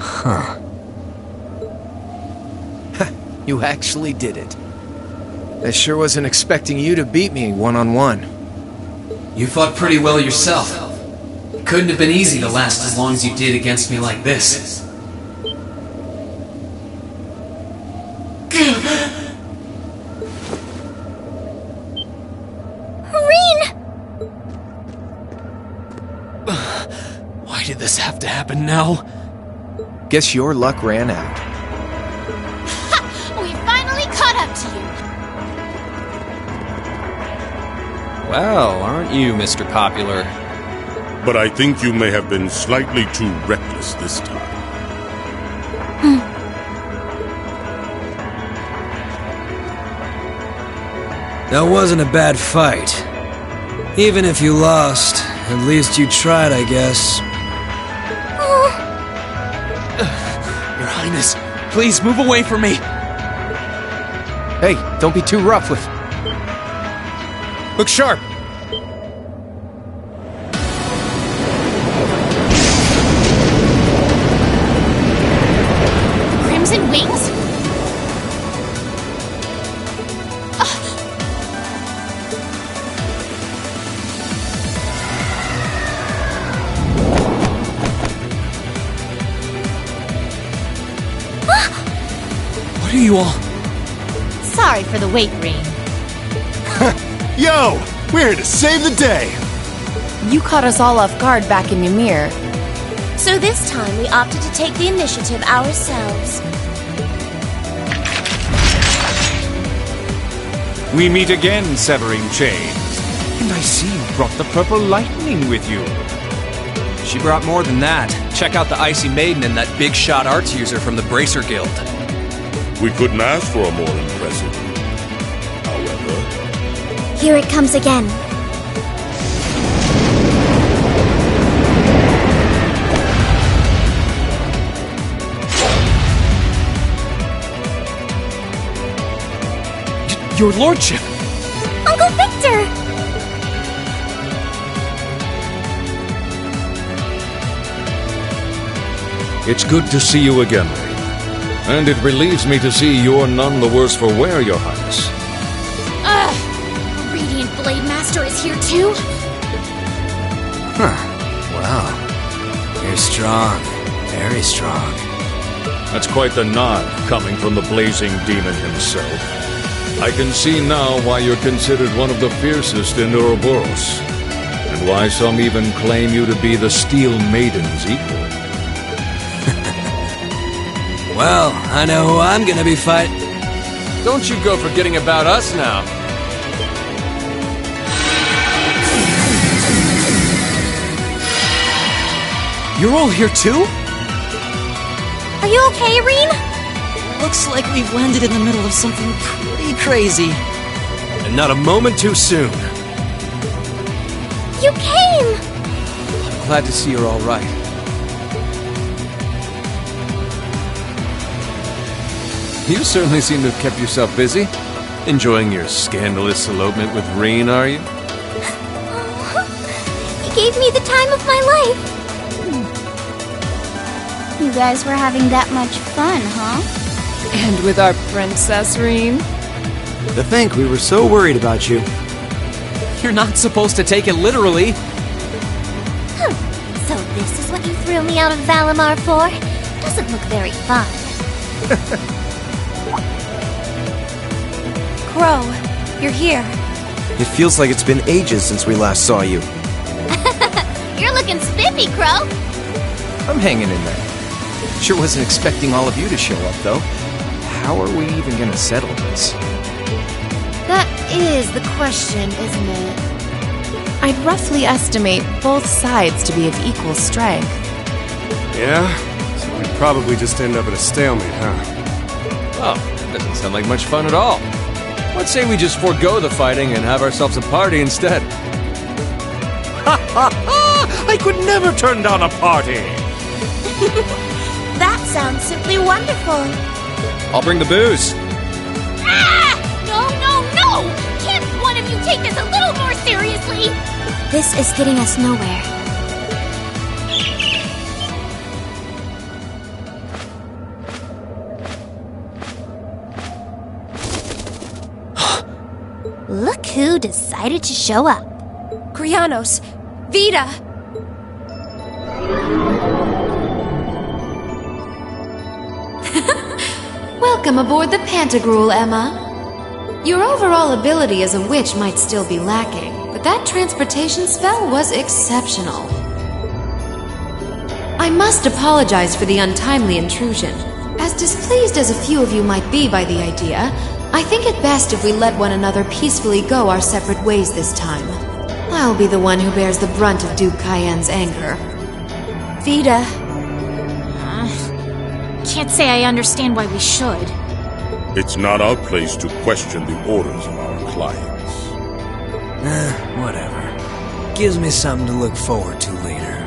Huh. You actually did it. I sure wasn't expecting you to beat me one-on-one. You fought pretty well yourself. It couldn't have been easy to last as long as you did against me like this. Why did this have to happen now? Guess your luck ran out. We finally caught up to you. Well, aren't you, Mr. Popular? But I think you may have been slightly too reckless this time. That wasn't a bad fight. Even if you lost, at least you tried, I guess. Your Highness, please move away from me. Hey, don't be too rough with... Look sharp! Crimson Wings? What are you all... Sorry for the wait, Rain. Yo! We're here to save the day! You caught us all off guard back in Ymir. So this time we opted to take the initiative ourselves. We meet again, severing chains. And I see you brought the purple lightning with you. She brought more than that. Check out the Icy Maiden and that big shot arts user from the Bracer Guild. We couldn't ask for a more impressive. However... Here it comes again. Your lordship! Uncle Victor! It's good to see you again, Rain. And it relieves me to see you're none the worse for wear, Your Highness. Ugh! Radiant Blade Master is here too? Huh. Wow. You're strong. Very strong. That's quite the nod coming from the blazing demon himself. I can see now why you're considered one of the fiercest in Ouroboros, and why some even claim you to be the Steel Maiden's equal. Well, I know who I'm gonna be fighting. Don't you go forgetting about us now. You're all here too? Are you okay, Irene? Looks like we've landed in the middle of something pretty crazy. And not a moment too soon. You came! I'm glad to see you're all right. You certainly seem to have kept yourself busy. Enjoying your scandalous elopement with Reen, are you? He gave me the time of my life. You guys were having that much fun, huh? And with our princess, Reen? To think we were so worried about you. You're not supposed to take it literally. So this is what you threw me out of Valimar for? Doesn't look very fun. Crow, you're here. It feels like it's been ages since we last saw you. You're looking spiffy, Crow. I'm hanging in there. Sure wasn't expecting all of you to show up, though. How are we even gonna settle this? That is the question, isn't it? I'd roughly estimate both sides to be of equal strength. Yeah? So we'd probably just end up at a stalemate, huh? Oh, that doesn't sound like much fun at all. Let's say we just forego the fighting and have ourselves a party instead. Ha ha ha! I could never turn down a party! That sounds simply wonderful. I'll bring the booze. Ah! No, no, no! Can't one of you take this a little more seriously? This is getting us nowhere. Look who decided to show up. Krianos! Vita! Welcome aboard the Pantagruel, Emma. Your overall ability as a witch might still be lacking, but that transportation spell was exceptional. I must apologize for the untimely intrusion. As displeased as a few of you might be by the idea, I think it best if we let one another peacefully go our separate ways this time. I'll be the one who bears the brunt of Duke Cayenne's anger. Vita. Can't say I understand why we should. It's not our place to question the orders of our clients. Whatever. Gives me something to look forward to later.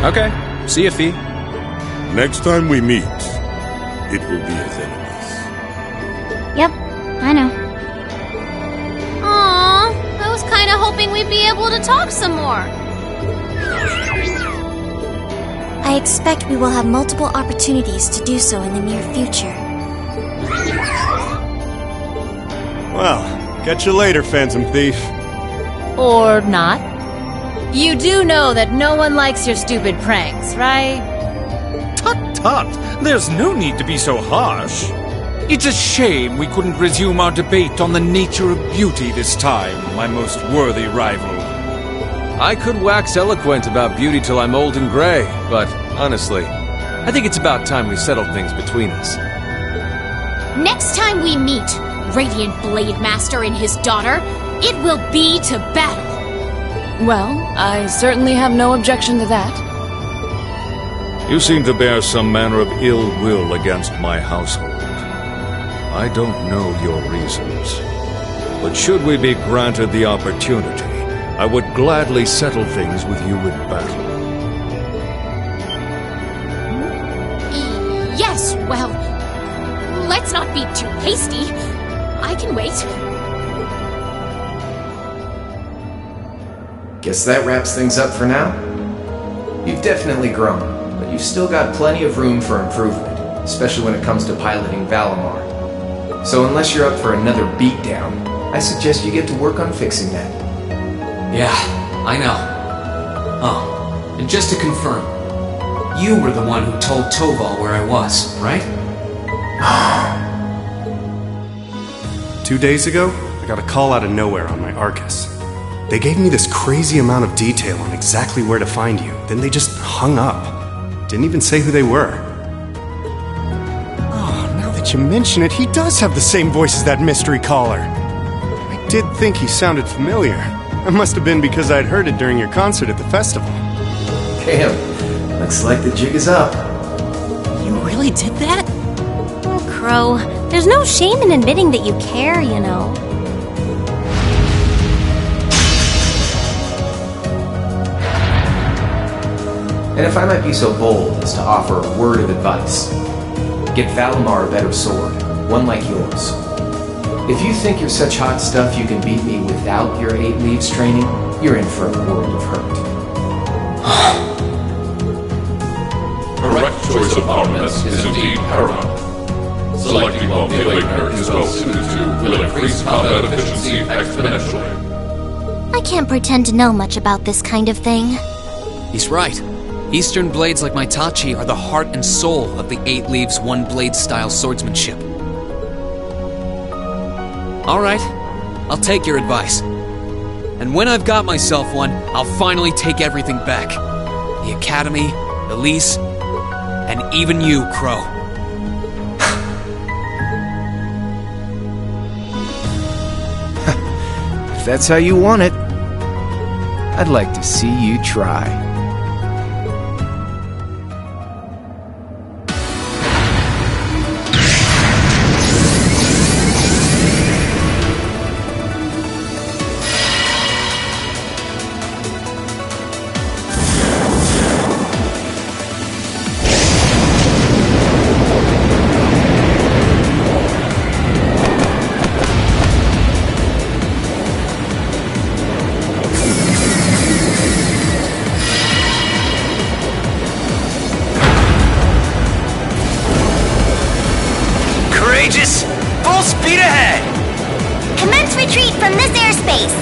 Okay. See ya, Fee. Next time we meet, it will be as enemies. Yep, I know. Aww, I was kind of hoping we'd be able to talk some more. I expect we will have multiple opportunities to do so in the near future. Well, catch you later, Phantom Thief. Or not. You do know that no one likes your stupid pranks, right? Tut tut! There's no need to be so harsh. It's a shame we couldn't resume our debate on the nature of beauty this time, my most worthy rival. I could wax eloquent about beauty till I'm old and gray, but honestly, I think it's about time we settled things between us. Next time we meet, Radiant Blade Master and his daughter, it will be to battle. Well, I certainly have no objection to that. You seem to bear some manner of ill will against my household. I don't know your reasons. But should we be granted the opportunity, I would gladly settle things with you in battle. Yes, well, let's not be too hasty. I can wait. Guess that wraps things up for now. You've definitely grown, but you've still got plenty of room for improvement, especially when it comes to piloting Valimar. So unless you're up for another beatdown, I suggest you get to work on fixing that. Yeah, I know. Oh, And just to confirm, you were the one who told Toval where I was, right? 2 days ago, I got a call out of nowhere on my Arcus. They gave me this crazy amount of detail on exactly where to find you, then they just hung up. Didn't even say who they were. Oh, now that you mention it, he does have the same voice as that mystery caller. I did think he sounded familiar. That must have been because I'd heard it during your concert at the festival. Damn, looks like the jig is up. You really did that? Oh, Crow, there's no shame in admitting that you care, you know. And if I might be so bold as to offer a word of advice, get Valimar a better sword, one like yours. If you think you're such hot stuff you can beat me without your 8 leaves training, you're in for a world of hurt. Correct choice of armaments is indeed paramount. Selecting one the Awakener is well suited to will increase combat efficiency exponentially. I can't pretend to know much about this kind of thing. He's right. Eastern blades like my Tachi are the heart and soul of the 8 Leaves, 1 Blade style swordsmanship. Alright, I'll take your advice. And when I've got myself one, I'll finally take everything back. The Academy, Elise, and even you, Crow. If that's how you want it, I'd like to see you try. Full speed ahead! Commence retreat from this airspace!